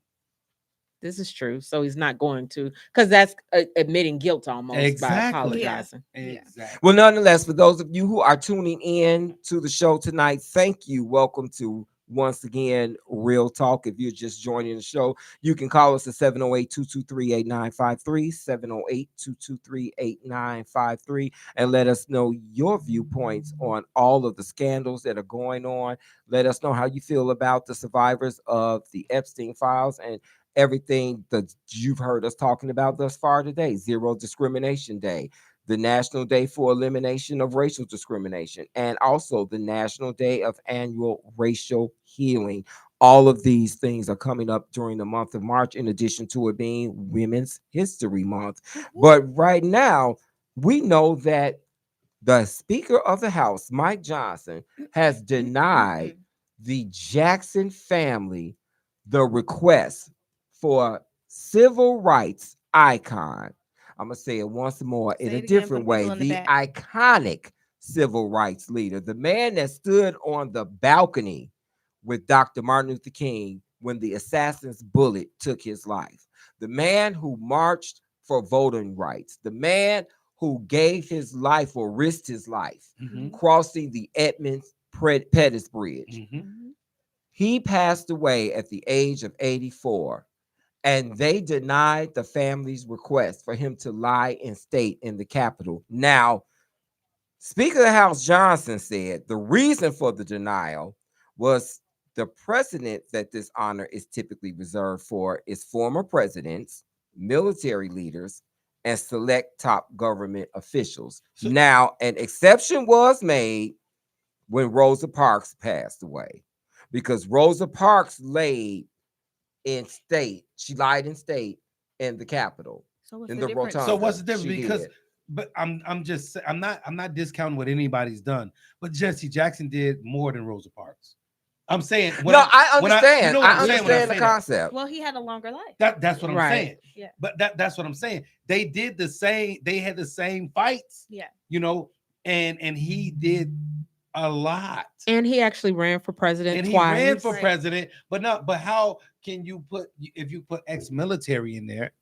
This is true. So he's not going to, because that's admitting guilt almost by apologizing. Exactly. Well, nonetheless, for those of you who are tuning in to the show tonight, thank you. Welcome to Once again, Real Talk. If you're just joining the show, you can call us at 708-223-8953, 708-223-8953, and let us know your viewpoints on all of the scandals that are going on. Let us know how you feel about the survivors of the Epstein files and everything that you've heard us talking about thus far today. Zero Discrimination Day, the National Day for Elimination of Racial Discrimination, and also the National Day of Annual Racial Healing. All of these things are coming up during the month of March, in addition to it being Women's History Month. But right now, we know that the Speaker of the House, Mike Johnson, has denied the Jackson family the request for civil rights icon. I'm going to say it once more in a different way. The iconic civil rights leader, the man that stood on the balcony with Dr. Martin Luther King when the assassin's bullet took his life, the man who marched for voting rights, the man who gave his life or risked his life crossing the Edmund Pettus Bridge. He passed away at the age of 84, and they denied the family's request for him to lie in state in the Capitol. Now, Speaker of the House Johnson said the reason for the denial was the precedent that this honor is typically reserved for is former presidents, military leaders, and select top government officials. Now, an exception was made when Rosa Parks passed away, because Rosa Parks laid in state. She lied in state in the Capitol, in the rotunda. So what's the difference? Because, but I'm not discounting what anybody's done, but Jesse Jackson did more than Rosa Parks. I'm saying, I understand. I understand the concept. Well, he had a longer life. That's what I'm saying. Yeah. But that's what I'm saying. They did the same. They had the same fights. Yeah. You know, and he did a lot. And he actually ran for president and twice. He ran for president, but how can you put, if you put ex-military in there,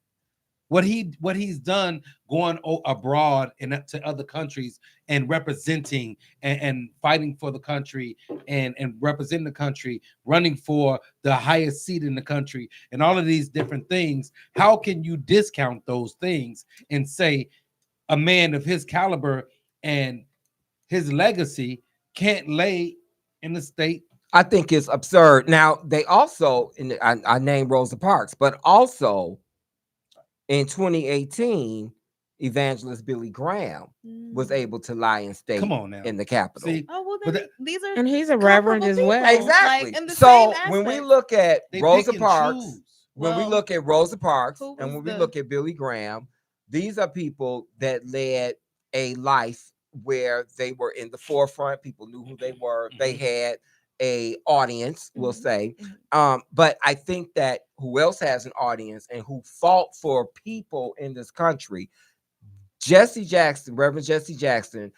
what he's done going abroad and to other countries and representing and fighting for the country and representing the country, running for the highest seat in the country and all of these different things, how can you discount those things and say a man of his caliber and his legacy can't lay in the state? I think it's absurd. Now, they also, I named Rosa Parks, but also in 2018, evangelist Billy Graham was able to lie in state in the Capitol. See? These are, and he's a reverend as well. Exactly. Like, so when we look at Rosa Parks, when we look at Rosa Parks, and when we look at Billy Graham, these are people that led a life where they were in the forefront. People knew who they were. They had a audience, we'll say. But I think that who else has an audience and who fought for people in this country, Jesse Jackson, Reverend Jesse Jackson,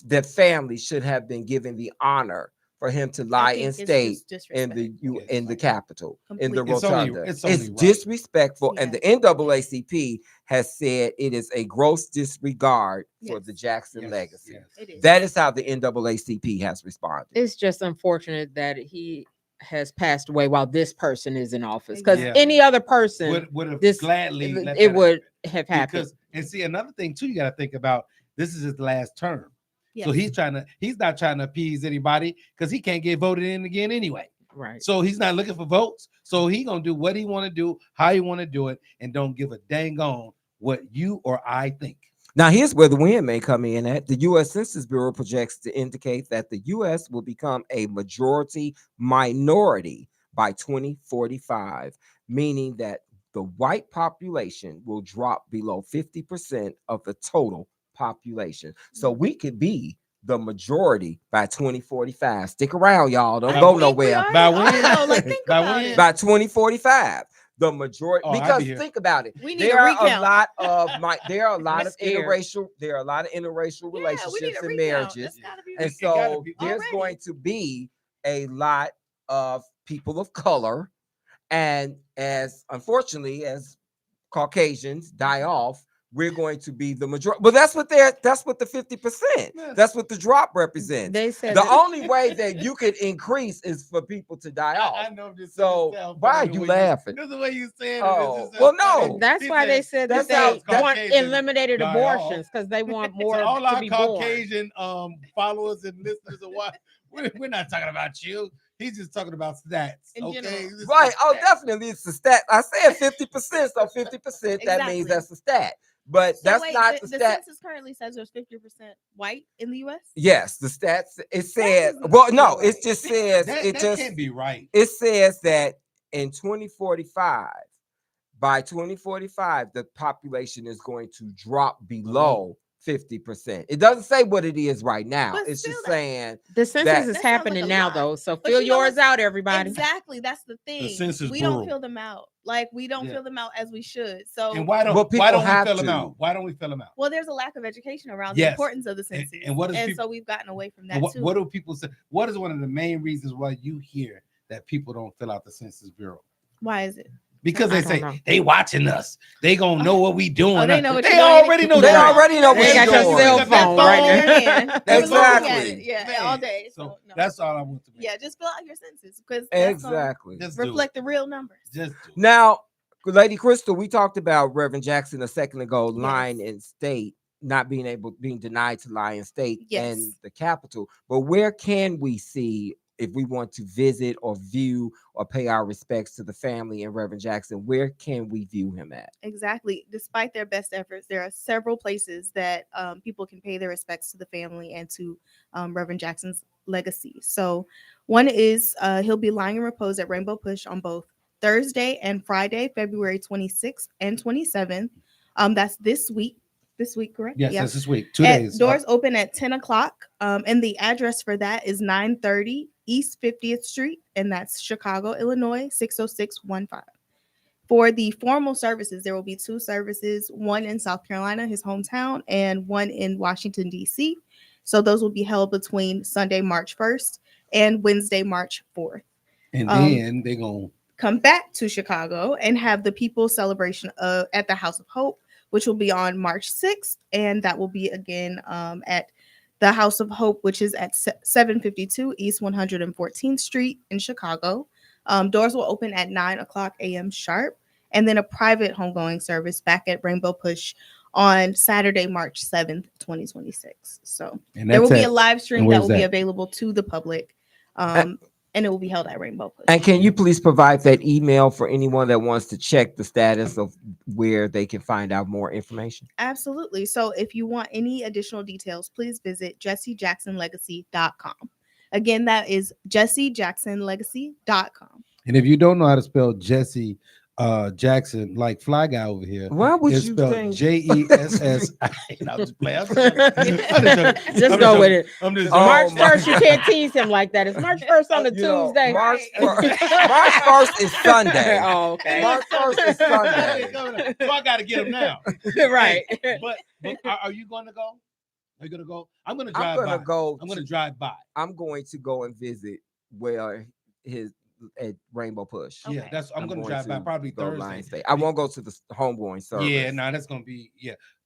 the family should have been given the honor for him to lie in state in the Capitol, in the rotunda. It's disrespectful, and the NAACP has said it is a gross disregard for the Jackson legacy. That is how the NAACP has responded. It's just unfortunate that he has passed away while this person is in office, because any other person would have gladly it would have happened. And see, another thing too, you got to think about, this is his last term. So he's not trying to appease anybody, because he can't get voted in again anyway. Right. So he's not looking for votes. So he's gonna do what he want to do, how he want to do it, and don't give a dang on what you or I think. Now, here's where the win may come in at. The U.S. Census Bureau projects to indicate that the U.S. will become a majority minority by 2045, meaning that the white population will drop below 50% of the total population. So we could be the majority by 2045. Stick around, y'all. Don't go nowhere. By when? By 2045. The majority, because think about it. There are a lot of interracial relationships and marriages. And so there's going to be a lot of people of color. And as unfortunately as Caucasians die off, we're going to be the majority. But that's what the 50%. That's what the drop represents. They said the only way that you could increase is for people to die off. I know this. So why are you laughing? This is the way you said it. Oh, well, no. That's why they said that they want eliminated abortions because they want more to all our be Caucasian followers and listeners and what we're not talking about you. He's just talking about stats. Okay. Right. Oh, definitely. It's a stat. I said 50%. So 50%, that means that's a stat. But so that's not the stat. Census currently says there's 50% white in the U.S. Yes, the stats. It says. Well, no, it just says that can't be right. It says that in 2045, by 2045, the population is going to drop below 50%. It doesn't say what it is right now. But it's just saying the census is happening now, though. So fill yours out, everybody. Exactly. That's the thing. The census we don't fill them out. Like we don't fill them out as we should. So and why don't we fill them out? Why don't we fill them out? Well, there's a lack of education around the importance of the census. And so we've gotten away from that too. What do people say? What is one of the main reasons why you hear that people don't fill out the Census Bureau? Why is it? Because they say they watching us. They gonna know what we doing. Oh, they know what they already know. They already know what they got your cell phone right now. Exactly. Yeah, all day. So that's all I want to make. Yeah, just fill out your census because exactly reflect the real numbers. Just now, Lady Crystal, we talked about Reverend Jackson a second ago, lying in state, not being denied to lie in state and the Capitol. But where can we see? If we want to visit or view or pay our respects to the family and Reverend Jackson, where can we view him at? Exactly. Despite their best efforts, there are several places that people can pay their respects to the family and to Reverend Jackson's legacy. So one is he'll be lying in repose at Rainbow Push on both Thursday and Friday, February 26th and 27th. That's this week. This week, correct? Yes, that's this week. 2 days. Doors open at 10 o'clock. And the address for that is 930 East 50th Street. And that's Chicago, Illinois, 60615. For the formal services, there will be 2 services, one in South Carolina, his hometown, and one in Washington, D.C. So those will be held between Sunday, March 1st and Wednesday, March 4th. And then they're going to come back to Chicago and have the People's Celebration at the House of Hope, which will be on March 6th. And that will be again at the House of Hope, which is at 752 East 114th Street in Chicago. Doors will open at 9 o'clock a.m. sharp. And then a private homegoing service back at Rainbow Push on Saturday, March 7th, 2026. So there will be a live stream that will be available to the public. And it will be held at Rainbow Push. And can you please provide that email for anyone that wants to check the status of where they can find out more information? Absolutely. So if you want any additional details, please visit JesseJacksonLegacy.com. Again, that is JesseJacksonLegacy.com. And if you don't know how to spell Jesse Jackson, like Fly Guy over here, why would it's you spelled Jessi? I'll just play. Just go with it. March 1st, you can't tease him like that. It's March 1st on a Tuesday. March 1st is Sunday. Oh, okay. March 1st is Sunday. So I got to get him now. Right. But are you going to go? Are you going to go? I'm going to drive by. I'm going to drive by. I'm going to go and visit where at Rainbow Push. Yeah, I'm going to drive by probably Thursday. I won't go to the homegoing service. Yeah, no, that's going to be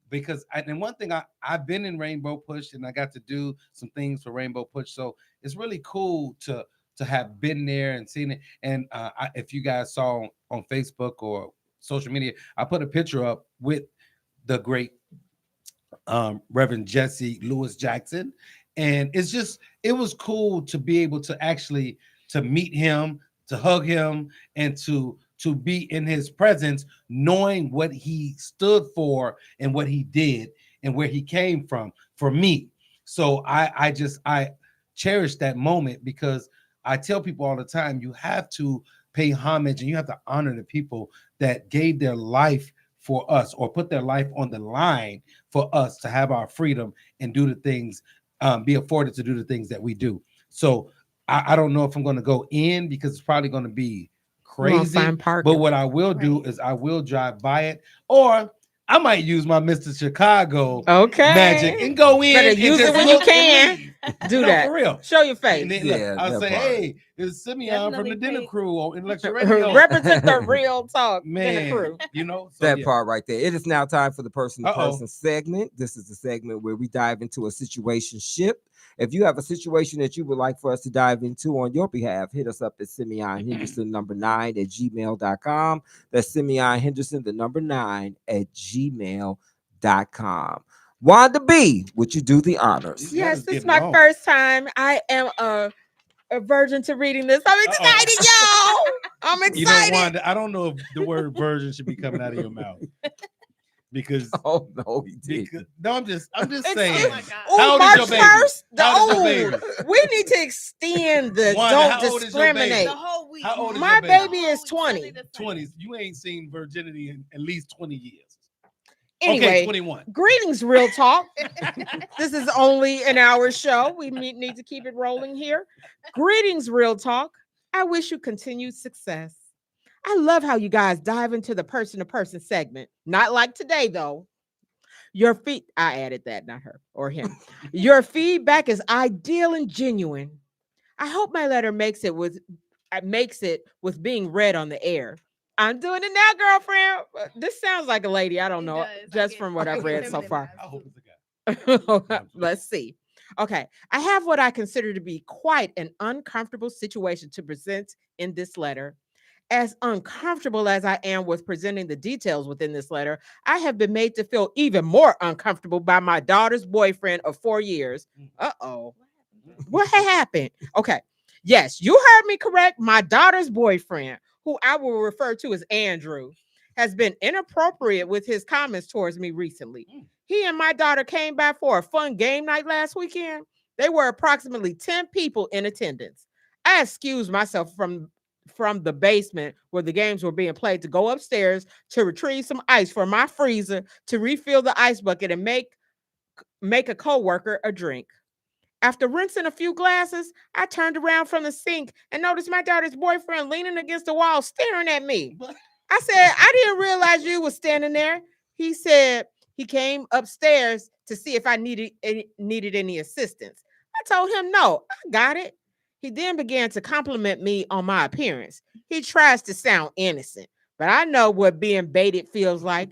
because and one thing I've been in Rainbow Push and I got to do some things for Rainbow Push, so it's really cool to have been there and seen it. And if you guys saw on Facebook or social media, I put a picture up with the great Reverend Jesse Lewis Jackson, and it was cool to be able to actually to meet him, to hug him, and to be in his presence, knowing what he stood for and what he did and where he came from for me. So I cherish that moment, because I tell people all the time, you have to pay homage and you have to honor the people that gave their life for us or put their life on the line for us to have our freedom and do the things, be afforded to do the things that we do. So I don't know if I'm going to go in because it's probably going to be crazy. But what I will do is I will drive by it, or I might use my Mr. Chicago magic and go in. Better use it when you can. Do that for real. Show your face. And then, I'll say, hey, It's Simeon from the dinner crew on Intellectual Radio. Represent the real talk, man. Crew. You know that part right there. It is now time for the person-to-person segment. This is the segment where we dive into a situationship. If you have a situation that you would like for us to dive into on your behalf, hit us up at Simeon Henderson 9 at gmail.com. That's Simeon Henderson 9 at gmail.com. Wanda B, would you do the honors? Yes, this is my first time. I am a virgin to reading this. I'm excited, y'all. I'm excited. You know, Wanda, I don't know if the word virgin should be coming out of your mouth. Because no, he did. No, I'm just saying. Oh, March 1st, we need to extend the Wanda, don't discriminate. The whole week. How old is my your baby? baby is 20. 20. You ain't seen virginity in at least 20 years. Anyway, okay, 21. Greetings, Real Talk. This is only an hour show. We need to keep it rolling here. Greetings, Real Talk. I wish you continued success. I love how you guys dive into the person-to-person segment. Not like today, though. I added that, not her or him. Your feedback is ideal and genuine. I hope my letter makes it with being read on the air. I'm doing it now, girlfriend. This sounds like a lady. I don't know, just from what I've read so far. I hope it's a guy. Let's see. Okay. I have what I consider to be quite an uncomfortable situation to present in this letter. As uncomfortable as I am with presenting the details within this letter, I have been made to feel even more uncomfortable by my daughter's boyfriend of 4 years. Uh-oh. What happened? Okay. Yes, you heard me correct. My daughter's boyfriend, who I will refer to as Andrew, has been inappropriate with his comments towards me recently. He and my daughter came by for a fun game night last weekend. They were approximately 10 people in attendance. I excused myself from the basement where the games were being played to go upstairs to retrieve some ice from my freezer to refill the ice bucket and make a coworker a drink. After rinsing a few glasses, I turned around from the sink and noticed my daughter's boyfriend leaning against the wall staring at me. I said, I didn't realize you was standing there. He said he came upstairs to see if I needed any assistance. I told him, no, I got it. He then began to compliment me on my appearance. He tries to sound innocent, but I know what being baited feels like.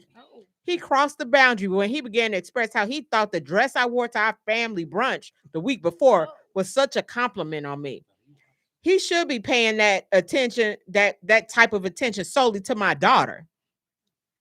He crossed the boundary when he began to express how he thought the dress I wore to our family brunch the week before was such a compliment on me. He should be paying that attention, that type of attention solely to my daughter.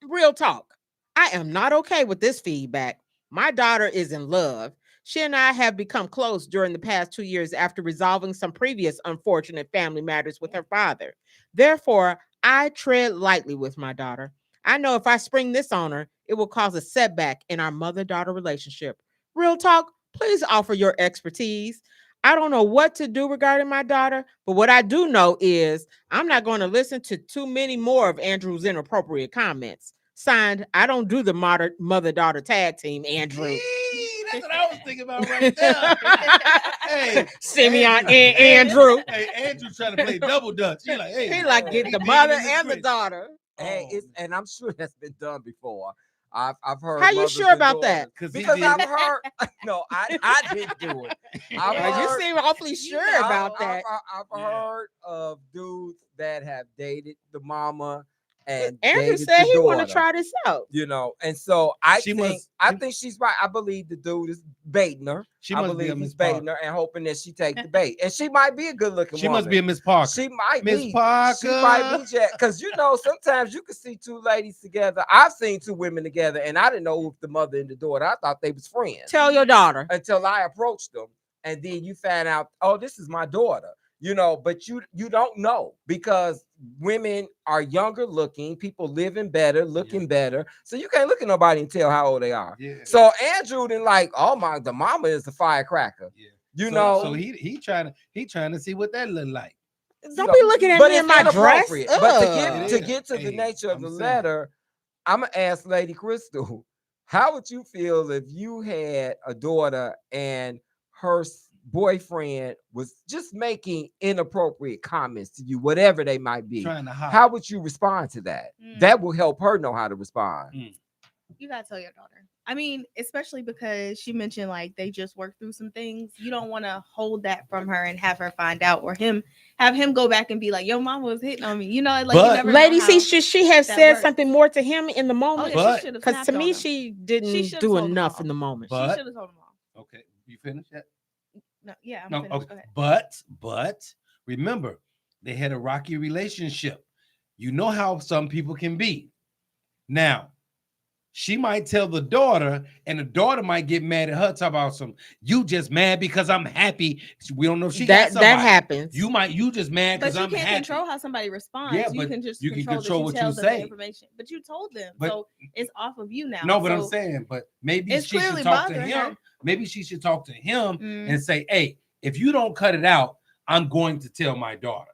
Real talk. I am not okay with this feedback. My daughter is in love. She and I have become close during the past 2 years after resolving some previous unfortunate family matters with her father. Therefore, I tread lightly with my daughter. I know if I spring this on her, it will cause a setback in our mother-daughter relationship. Real talk, please offer your expertise. I don't know what to do regarding my daughter, but what I do know is I'm not going to listen to too many more of Andrew's inappropriate comments. Signed, I don't do the mother-daughter tag team, Andrew. That's what I was thinking about right there. Hey, Simeon and Andrew. Hey, Andrew trying to play double dutch. He like getting the mother and the daughter. Hey, and I'm sure that's been done before. I've heard. How you sure about that? Because I've heard. No, I didn't do it. You seem awfully sure about that. I've heard of dudes that have dated the mama. And Andrew said he want to try this out, and so I think she's right. I believe the dude is baiting her. I believe he's baiting her and hoping that she take the bait. And she might be a good looking woman. She must be a Miss Parker. She might be Miss Parker. She might be Jack. Because sometimes you can see two ladies together. I've seen two women together, and I didn't know if the mother and the daughter. I thought they was friends. Tell your daughter. Until I approached them, and then you find out, oh, this is my daughter. But you don't know because women are younger looking, people living better, looking better. So you can't look at nobody and tell how old they are. Yeah. So Andrew didn't the mama is a firecracker. Yeah. So he trying to see what that look like. Don't be looking at me in my dress. But to get to the nature of the letter, I'm gonna ask Lady Crystal, how would you feel if you had a daughter and her boyfriend was just making inappropriate comments to you, whatever they might be? How would you respond to that? That will help her know how to respond. You gotta tell your daughter. I mean, especially because she mentioned like they just worked through some things. You don't want to hold that from her and have her find out, or have him go back and be like, "Yo, mama was hitting on me." You know, like you never. Lady, see, should she have said something more to him in the moment? Because to me, she didn't do enough in the moment. She should have told him all. Okay, you finished that? No, yeah, no. Okay. Go ahead. But remember, they had a rocky relationship. You know how some people can be. Now, she might tell the daughter, and the daughter might get mad at her. Talk about you just mad because I'm happy. We don't know if she got somebody. That happens. You just mad because I'm happy. But you can't control how somebody responds. Yeah, you but can just you can control what you say. Information. But you told them, so it's off of you now. No, but I'm saying, but maybe she should talk to him. Maybe she should talk to him and say, "Hey, if you don't cut it out, I'm going to tell my daughter."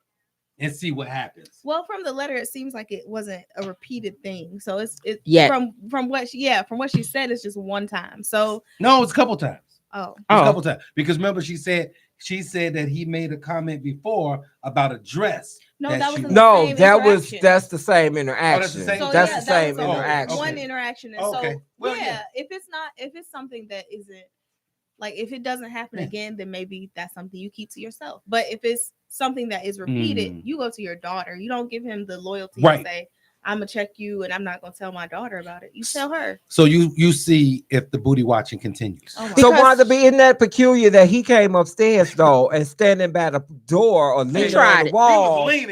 And see what happens. Well, from the letter, it seems like it wasn't a repeated thing. So it's from what she said, it's just one time. So no, it's a couple times. Oh, a couple times, because remember she said that he made a comment before about a dress. No, that was that's the same interaction. That's the same interaction. One interaction. And so if it's something that isn't like, if it doesn't happen again, then maybe that's something you keep to yourself. But if it's something that is repeated, you go to your daughter. You don't give him the loyalty to say, I'm gonna check you and I'm not gonna tell my daughter about it. You tell her. So you see if the booty watching continues. So Wanda, isn't that peculiar that he came upstairs though and standing by the door or leaning on the wall? He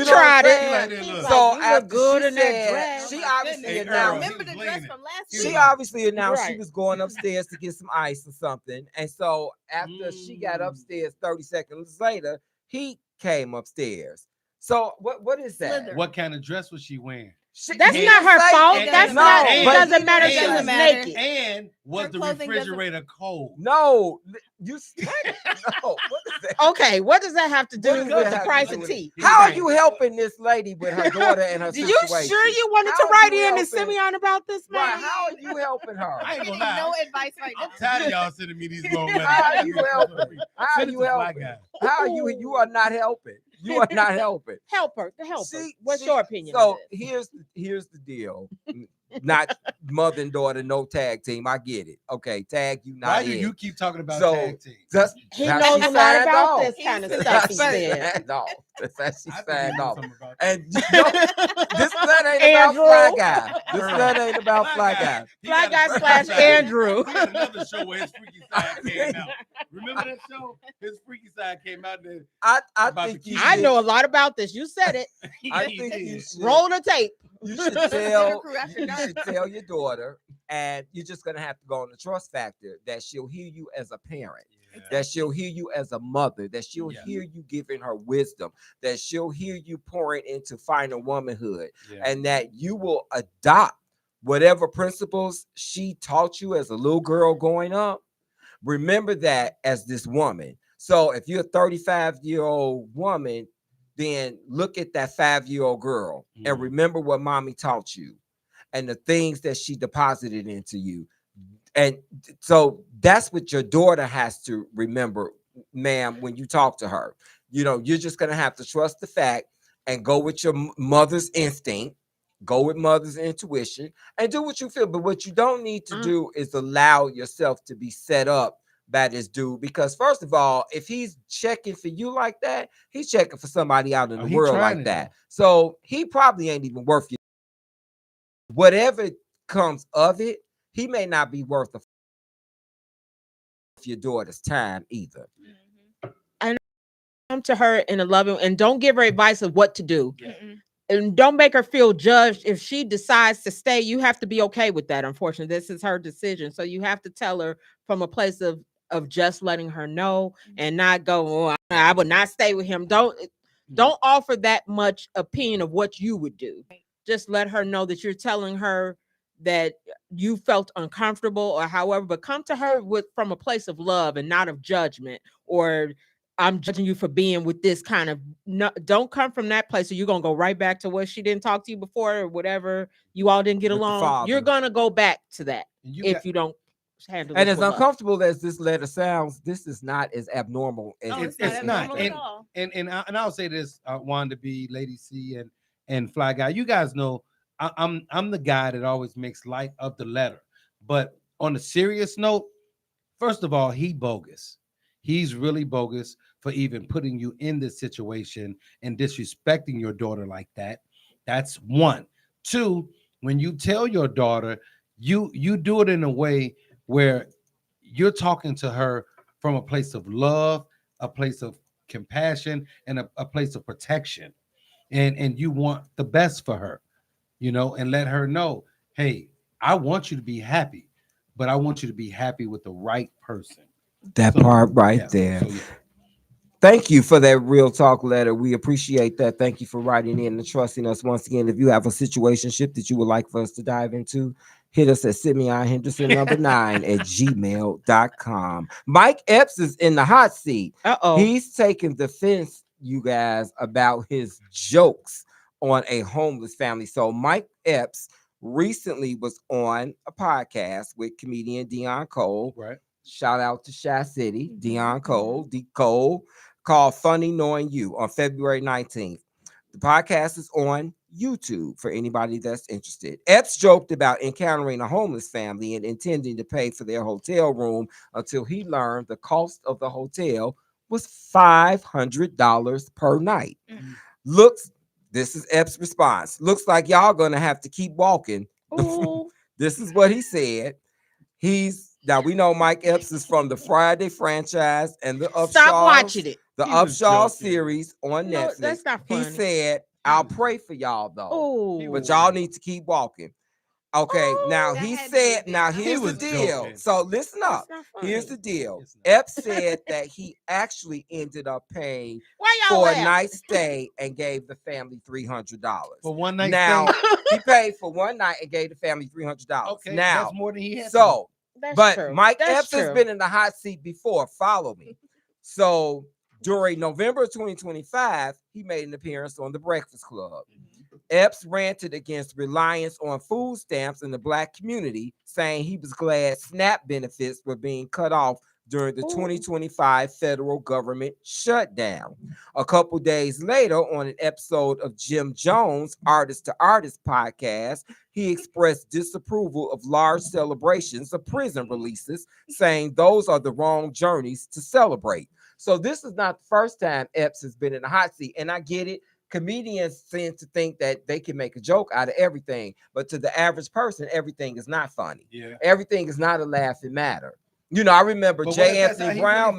tried it. So after good in that dress, she obviously announced. Remember the dress from last week? She obviously announced she was going upstairs to get some ice or something. And so after she got upstairs 30 seconds later, he came upstairs. So what is that? Slither. What kind of dress was she wearing? That's not her fault. That's not. It doesn't matter if she was naked. And was the refrigerator cold? No, you said no. What is that? Okay, what does that have to do with the price of tea? How are you helping this lady with her daughter and her situation? You sure you wanted to write in and send me on about this, man? Right, how are you helping her? I ain't gonna lie. No advice right now. I'm tired of y'all sending me these long letters. How are you helping? How are you helping? How are you? You are not helping. You are not helping. Help her. What's your opinion? So here's the deal. Not mother and daughter, no tag team. I get it. Okay, tag you not. Why do you keep talking about tag team? He knows a lot about this kind of stuff. He said. No, that's how she signed off. And this nut ain't about Fly Guy. This nut ain't about Fly Guy. Fly Guy / Andrew. He had another show where his freaky side came out. Remember that show? His freaky side came out there. I know a lot about this. You said it. I think you should roll the tape. You should tell your daughter, and you're just gonna have to go on the trust factor that she'll hear you as a parent, that she'll hear you as a mother, that she'll hear you giving her wisdom, that she'll hear you pouring into finding womanhood, and that you will adopt whatever principles she taught you as a little girl growing up. Remember that as this woman. So if you're a 35-year-old woman, then look at that 5-year-old girl and remember what mommy taught you and the things that she deposited into you. And so that's what your daughter has to remember, ma'am, when you talk to her. You know, you're just going to have to trust the fact and go with your mother's instinct, go with mother's intuition, and do what you feel. But what you don't need to do is allow yourself to be set up by this dude, because first of all, if he's checking for you like that, he's checking for somebody out in the world like that. So he probably ain't even worth you. Whatever comes of it, he may not be worth your daughter's time either. And come to her in a loving, and don't give her advice of what to do. And don't make her feel judged. If she decides to stay, you have to be okay with that. Unfortunately, this is her decision. So you have to tell her from a place of just letting her know and not go, oh, I would not stay with him. Don't offer that much opinion of what you would do. Just let her know that you're telling her that you felt uncomfortable or however, but come to her from a place of love and not of judgment, or I'm judging you for being with this kind of. No, don't come from that place, or you're gonna go right back to what she didn't talk to you before, or whatever you all didn't get along. You're gonna go back to that if you don't handle. And as uncomfortable as this letter sounds, this is not as abnormal as it's not. And I'll say this, Wanda B, Lady C, and Fly Guy. You guys know I'm the guy that always makes light of the letter, but on a serious note, first of all, he bogus. He's really bogus for even putting you in this situation and disrespecting your daughter like that. That's one. Two, when you tell your daughter, you do it in a way where you're talking to her from a place of love, a place of compassion, and a place of protection. And you want the best for her, and let her know, hey, I want you to be happy, but I want you to be happy with the right person. That part right there. Thank you for that real talk letter. We appreciate that. Thank you for writing in and trusting us. Once again, if you have a situationship that you would like for us to dive into, hit us at Simeon Henderson #9 at gmail.com. Mike Epps is in the hot seat. He's taking defense, you guys, about his jokes on a homeless family. So Mike Epps recently was on a podcast with comedian Dion Cole. Right. Shout out to Shy City, Dion Cole, D. Cole, called Funny Knowing You on February 19th. The podcast is on YouTube for anybody that's interested. Epps joked about encountering a homeless family and intending to pay for their hotel room until he learned the cost of the hotel was $500 per night. This is Epps' response. Looks like y'all gonna have to keep walking. This is what he said. Now we know Mike Epps is from the Friday franchise and the Upshaw. Stop watching it. The Upshaw series on Netflix. That's not funny. He said, "I'll pray for y'all though, but y'all need to keep walking." Okay, now he said, now here's the deal. Joking. So listen up. Here's the deal. Epps said that he actually ended up paying for a night stay and gave the family $300 for one night. Now he paid for one night and gave the family $300. Okay, now that's more than he had. So, but true. Mike That's Epps true. has been in the hot seat before. Follow me. So during November 2025, he made an appearance on The Breakfast Club. Epps ranted against reliance on food stamps in the Black community, saying he was glad SNAP benefits were being cut off during the 2025 federal government shutdown. A couple days later, on an episode of Jim Jones' Artist to Artist podcast, he expressed disapproval of large celebrations of prison releases, saying those are the wrong journeys to celebrate. So this is not the first time Epps has been in the hot seat, and I get it. Comedians tend to think that they can make a joke out of everything, but to the average person, everything is not funny. Yeah. Everything is not a laughing matter. I remember J. Anthony Brown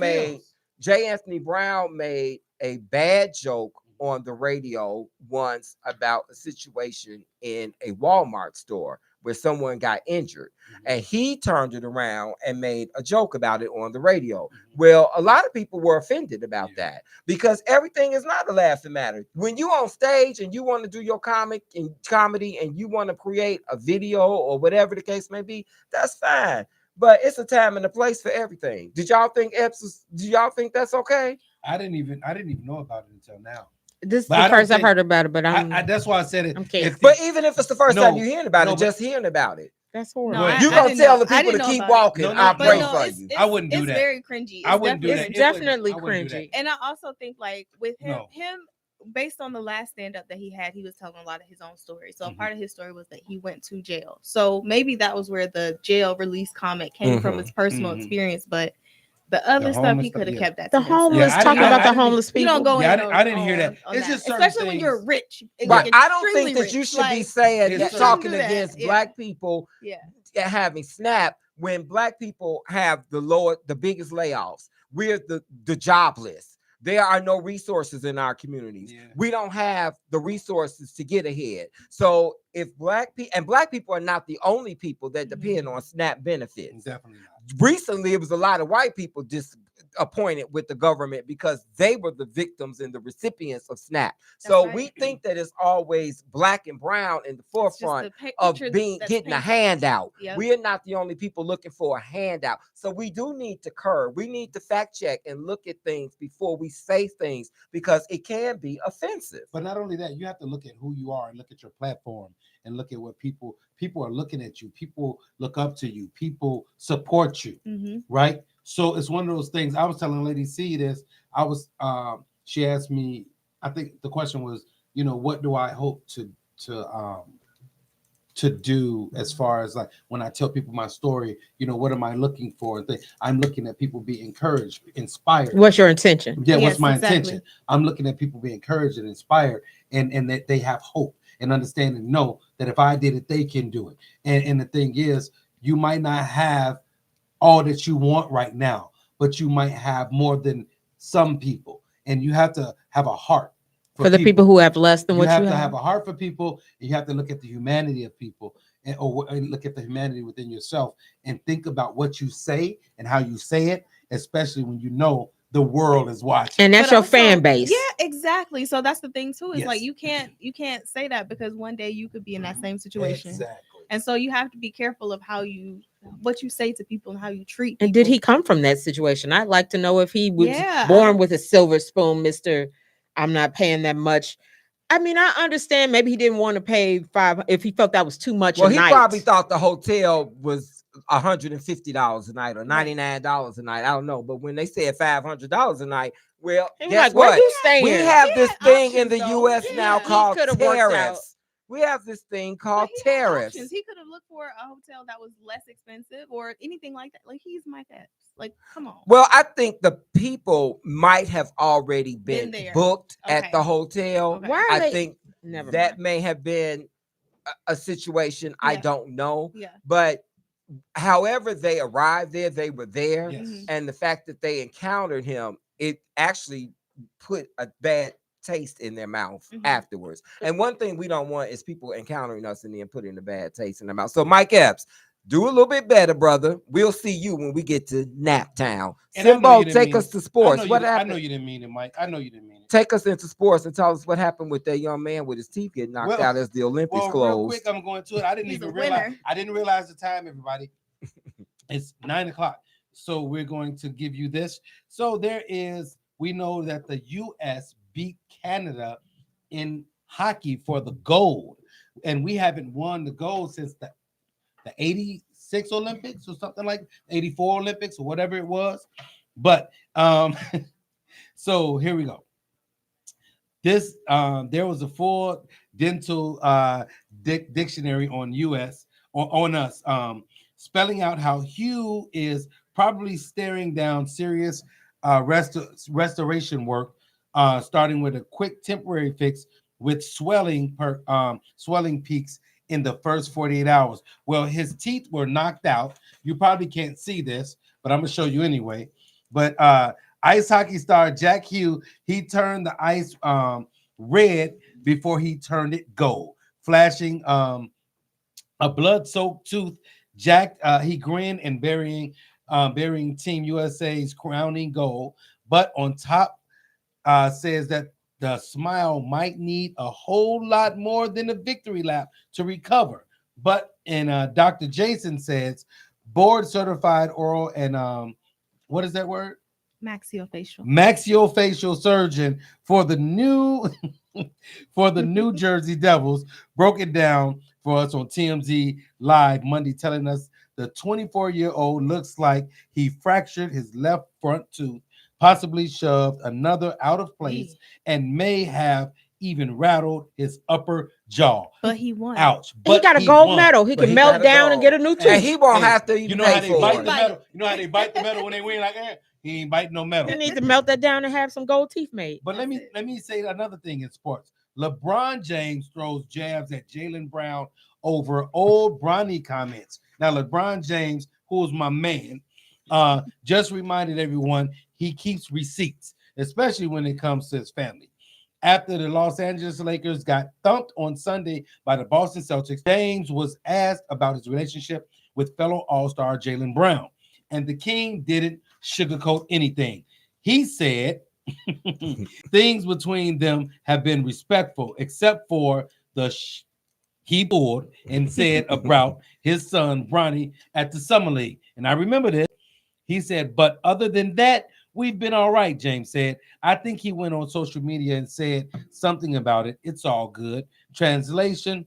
made a bad joke on the radio once about a situation in a Walmart store where someone got injured, and he turned it around and made a joke about it on the radio. Well, a lot of people were offended about that because everything is not a laughing matter. When you on stage and you want to do your comedy and you want to create a video or whatever the case may be, that's fine. But it's a time and a place for everything. Did y'all think that's okay? I didn't even know about it until now. This is the first I've heard about it, but that's why I said it. But even if it's the first time you're hearing about it, just hearing about it. That's horrible. You're going to tell the people to keep walking. I'll pray for you. I wouldn't do that. It's very cringy. I wouldn't do that. It's definitely cringy. And I also think like with him based on the last stand-up that he had, he was telling a lot of his own stories. So a part of his story was that he went to jail. So maybe that was where the jail release comment came from, his personal experience. But the other stuff he could have kept that. The homeless, talking about the homeless people. You don't go in. I didn't hear that. It's just especially when you're rich. Right. I don't think that you should be saying talking against Black people having SNAP when Black people have the biggest layoffs. We're the jobless. There are no resources in our communities. Yeah. We don't have the resources to get ahead. So if Black people are not the only people that depend on SNAP benefits. Definitely not. Recently, it was a lot of white people disappointed with the government because they were the victims and the recipients of SNAP. So we think that it's always Black and brown in the forefront of getting a handout. Yep. We are not the only people looking for a handout. So we do need to curb. We need to fact check and look at things before we say things because it can be offensive. But not only that, you have to look at who you are and look at your platform and look at what people are looking at you. People look up to you. People support you, right? So it's one of those things. I was telling Lady C this. She asked me, I think the question was, what do I hope to to do as far as like when I tell people my story, what am I looking for? And I'm looking at people be encouraged, inspired. What's your intention? Yeah, what's my intention? I'm looking at people be encouraged and inspired, and that they have hope and understand and know that if I did it, they can do it. And the thing is, you might not have all that you want right now, but you might have more than some people, and you have to have a heart for the people who have less than what you have. You have to have a heart for people, and you have to look at the humanity of people, and look at the humanity within yourself, and think about what you say and how you say it, especially when you know the world is watching. And that's your fan base. Yeah, exactly. So that's the thing too. Is like you can't say that, because one day you could be in that same situation. Exactly. And so you have to be careful of what you say to people and how you treat people. And did he come from that situation? I'd like to know if he was born with a silver spoon, Mr. I'm not paying that much. I mean, I understand maybe he didn't want to pay $5 if he felt that was too much. Well, he probably thought the hotel was $150 a night or $99 a night. I don't know. But when they said $500 a night, well, guess what? We have this thing in the U.S. now called tariffs. We have this thing called tariffs. He could have looked for a hotel that was less expensive or anything like that. Like, he's Mike Epps. Like, come on. Well, I think the people might have already been booked at the hotel. Okay. Why I think that may have been a situation. Yeah. I don't know. Yeah. But however they arrived there, they were there. Yes. And the fact that they encountered him, it actually put a bad taste in their mouth afterwards. And one thing we don't want is people encountering us and then putting a bad taste in their mouth. So Mike Epps, do a little bit better, brother. We'll see you when we get to Naptown. Simbo, take us to sports. What happened? I know you didn't mean it, Mike. I know you didn't mean it. Take us into sports and tell us what happened with that young man with his teeth getting knocked out as the Olympics closed. Real quick, I'm going to it. I didn't even realize. I didn't realize the time, everybody. It's 9:00. So we're going to give you this. So we know that the U.S. beat Canada in hockey for the gold, and we haven't won the gold since the 86 Olympics or something like 84 Olympics or whatever it was. But so here we go. This there was a full dental dictionary on us spelling out how Hugh is probably staring down serious restoration work, starting with a quick temporary fix with swelling peaks in the first 48 hours. Well, his teeth were knocked out. You probably can't see this, but I'm gonna show you anyway. But ice hockey star Jack Hughes, he turned the ice red before he turned it gold, flashing a blood-soaked tooth. Jack, he grinned and burying Team USA's crowning goal, but on top says that the smile might need a whole lot more than a victory lap to recover. But Dr. Jason says board certified oral and what is that word? Maxillofacial surgeon for the new New Jersey Devils broke it down for us on TMZ Live Monday, telling us the 24-year-old looks like he fractured his left front tooth, possibly shoved another out of place, and may have even rattled his upper jaw. But he won. Ouch. But he got a gold medal. He can melt down and get a new tooth. And he won't have to even how they bite the metal. You know how they bite the metal when they win like that? He ain't biting no metal. He needs to melt that down and have some gold teeth made. But let me say another thing in sports. LeBron James throws jabs at Jaylen Brown over old Bronny comments. Now, LeBron James, who's my man, just reminded everyone he keeps receipts, especially when it comes to his family. After the Los Angeles Lakers got thumped on Sunday by the Boston Celtics, James was asked about his relationship with fellow All-Star Jaylen Brown, and the King didn't sugarcoat anything. He said things between them have been respectful, except for the he pulled and said about his son Bronny at the Summer League. And I remember this. He said, but other than that, we've been all right, James said. I think he went on social media and said something about it. It's all good. Translation,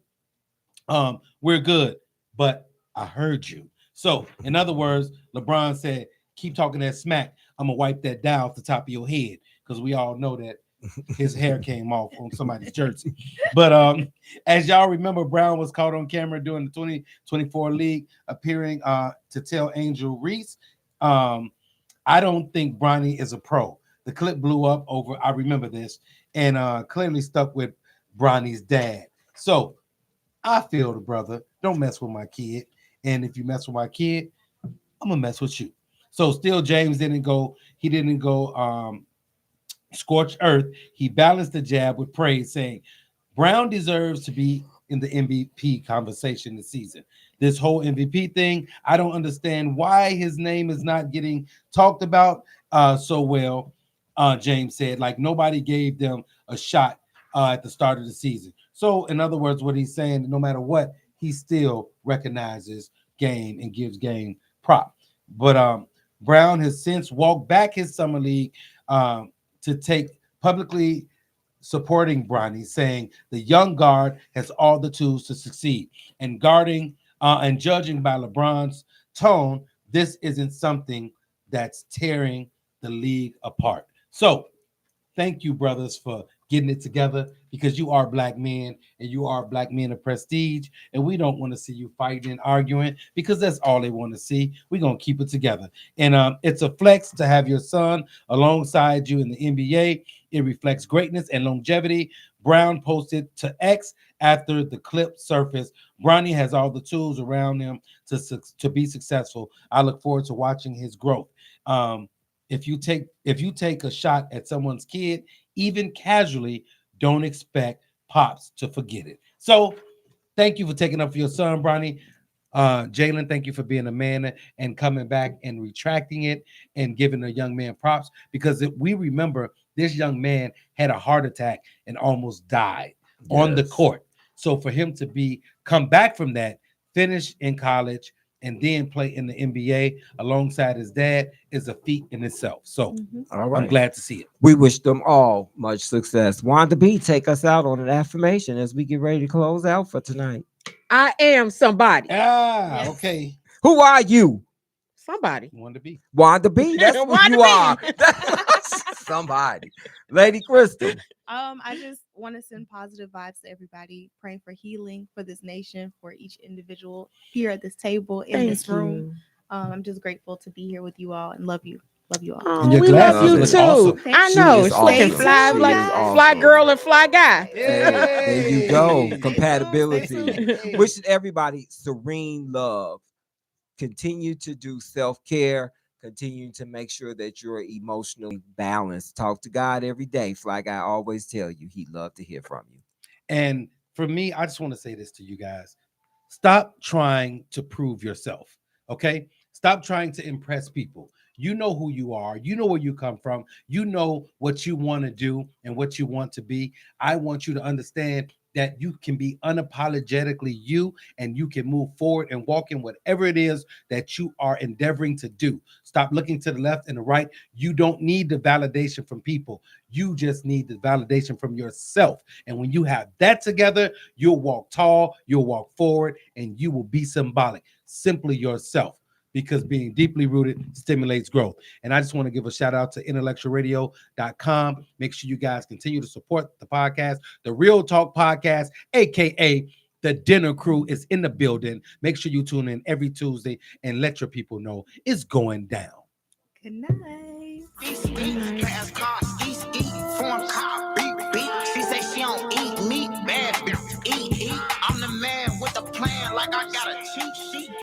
we're good, but I heard you. So, in other words, LeBron said, keep talking that smack. I'm going to wipe that down off the top of your head, because we all know that his hair came off on somebody's jersey. But as y'all remember, Brown was caught on camera during the 2024 league, appearing to tell Angel Reese, I don't think Bronny is a pro. The clip blew up over, I remember this, and clearly stuck with Bronny's dad. So I feel the brother, don't mess with my kid. And if you mess with my kid, I'm gonna mess with you. So still James didn't go scorched earth. He balanced the jab with praise, saying Brown deserves to be in the MVP conversation this season. This whole MVP thing, I don't understand why his name is not getting talked about so well. James said, like nobody gave them a shot at the start of the season. So in other words, what he's saying, no matter what, he still recognizes game and gives game prop. But Brown has since walked back his summer league to take publicly supporting Bronny, saying the young guard has all the tools to succeed. And guarding and judging by LeBron's tone, this isn't something that's tearing the league apart. So thank you, brothers, for getting it together, because you are black men and you are black men of prestige. And we don't want to see you fighting and arguing, because that's all they want to see. We're going to keep it together. And it's a flex to have your son alongside you in the NBA. It reflects greatness and longevity. Brown posted to X after the clip surfaced. Bronny has all the tools around him to be successful. I look forward to watching his growth. If you take a shot at someone's kid, even casually, don't expect pops to forget it. So thank you for taking up for your son, Bronny. Jalen, thank you for being a man and coming back and retracting it and giving a young man props, because we remember this young man had a heart attack and almost died on the court. So for him to come back from that, finish in college, and then play in the NBA alongside his dad is a feat in itself. So all right. I'm glad to see it. We wish them all much success. Wanda B, take us out on an affirmation as we get ready to close out for tonight. I am somebody. Yes. Okay. Who are you? Somebody. Wanda B. Wanda B. That's who you are. Somebody. Lady Crystal. I just want to send positive vibes to everybody, praying for healing for this nation, for each individual here at this table, in this room. I'm just grateful to be here with you all and love you. Love you all. Oh, we love you too. Awesome. I know. It's looking fly, like awesome. Fly girl and fly guy. There you go. Compatibility. Wishing everybody serene love. Continue to do self-care. Continue to make sure that you're emotionally balanced. Talk to God every day. Fly Guy always tell you he'd love to hear from you. And for me, I just want to say this to you guys. Stop trying to prove yourself, okay? Stop trying to impress people. You know who you are. You know where you come from. You know what you want to do and what you want to be. I want you to understand that you can be unapologetically you, and you can move forward and walk in whatever it is that you are endeavoring to do. Stop looking to the left and the right. You don't need the validation from people. You just need the validation from yourself. And when you have that together, you'll walk tall, you'll walk forward, and you will be symbolic. Simply yourself. Because being deeply rooted stimulates growth. And I just want to give a shout out to IntellectualRadio.com. Make sure you guys continue to support the podcast. The Real Talk Podcast, aka the Dinner Crew, is in the building. Make sure you tune in every Tuesday and let your people know it's going down. Good night.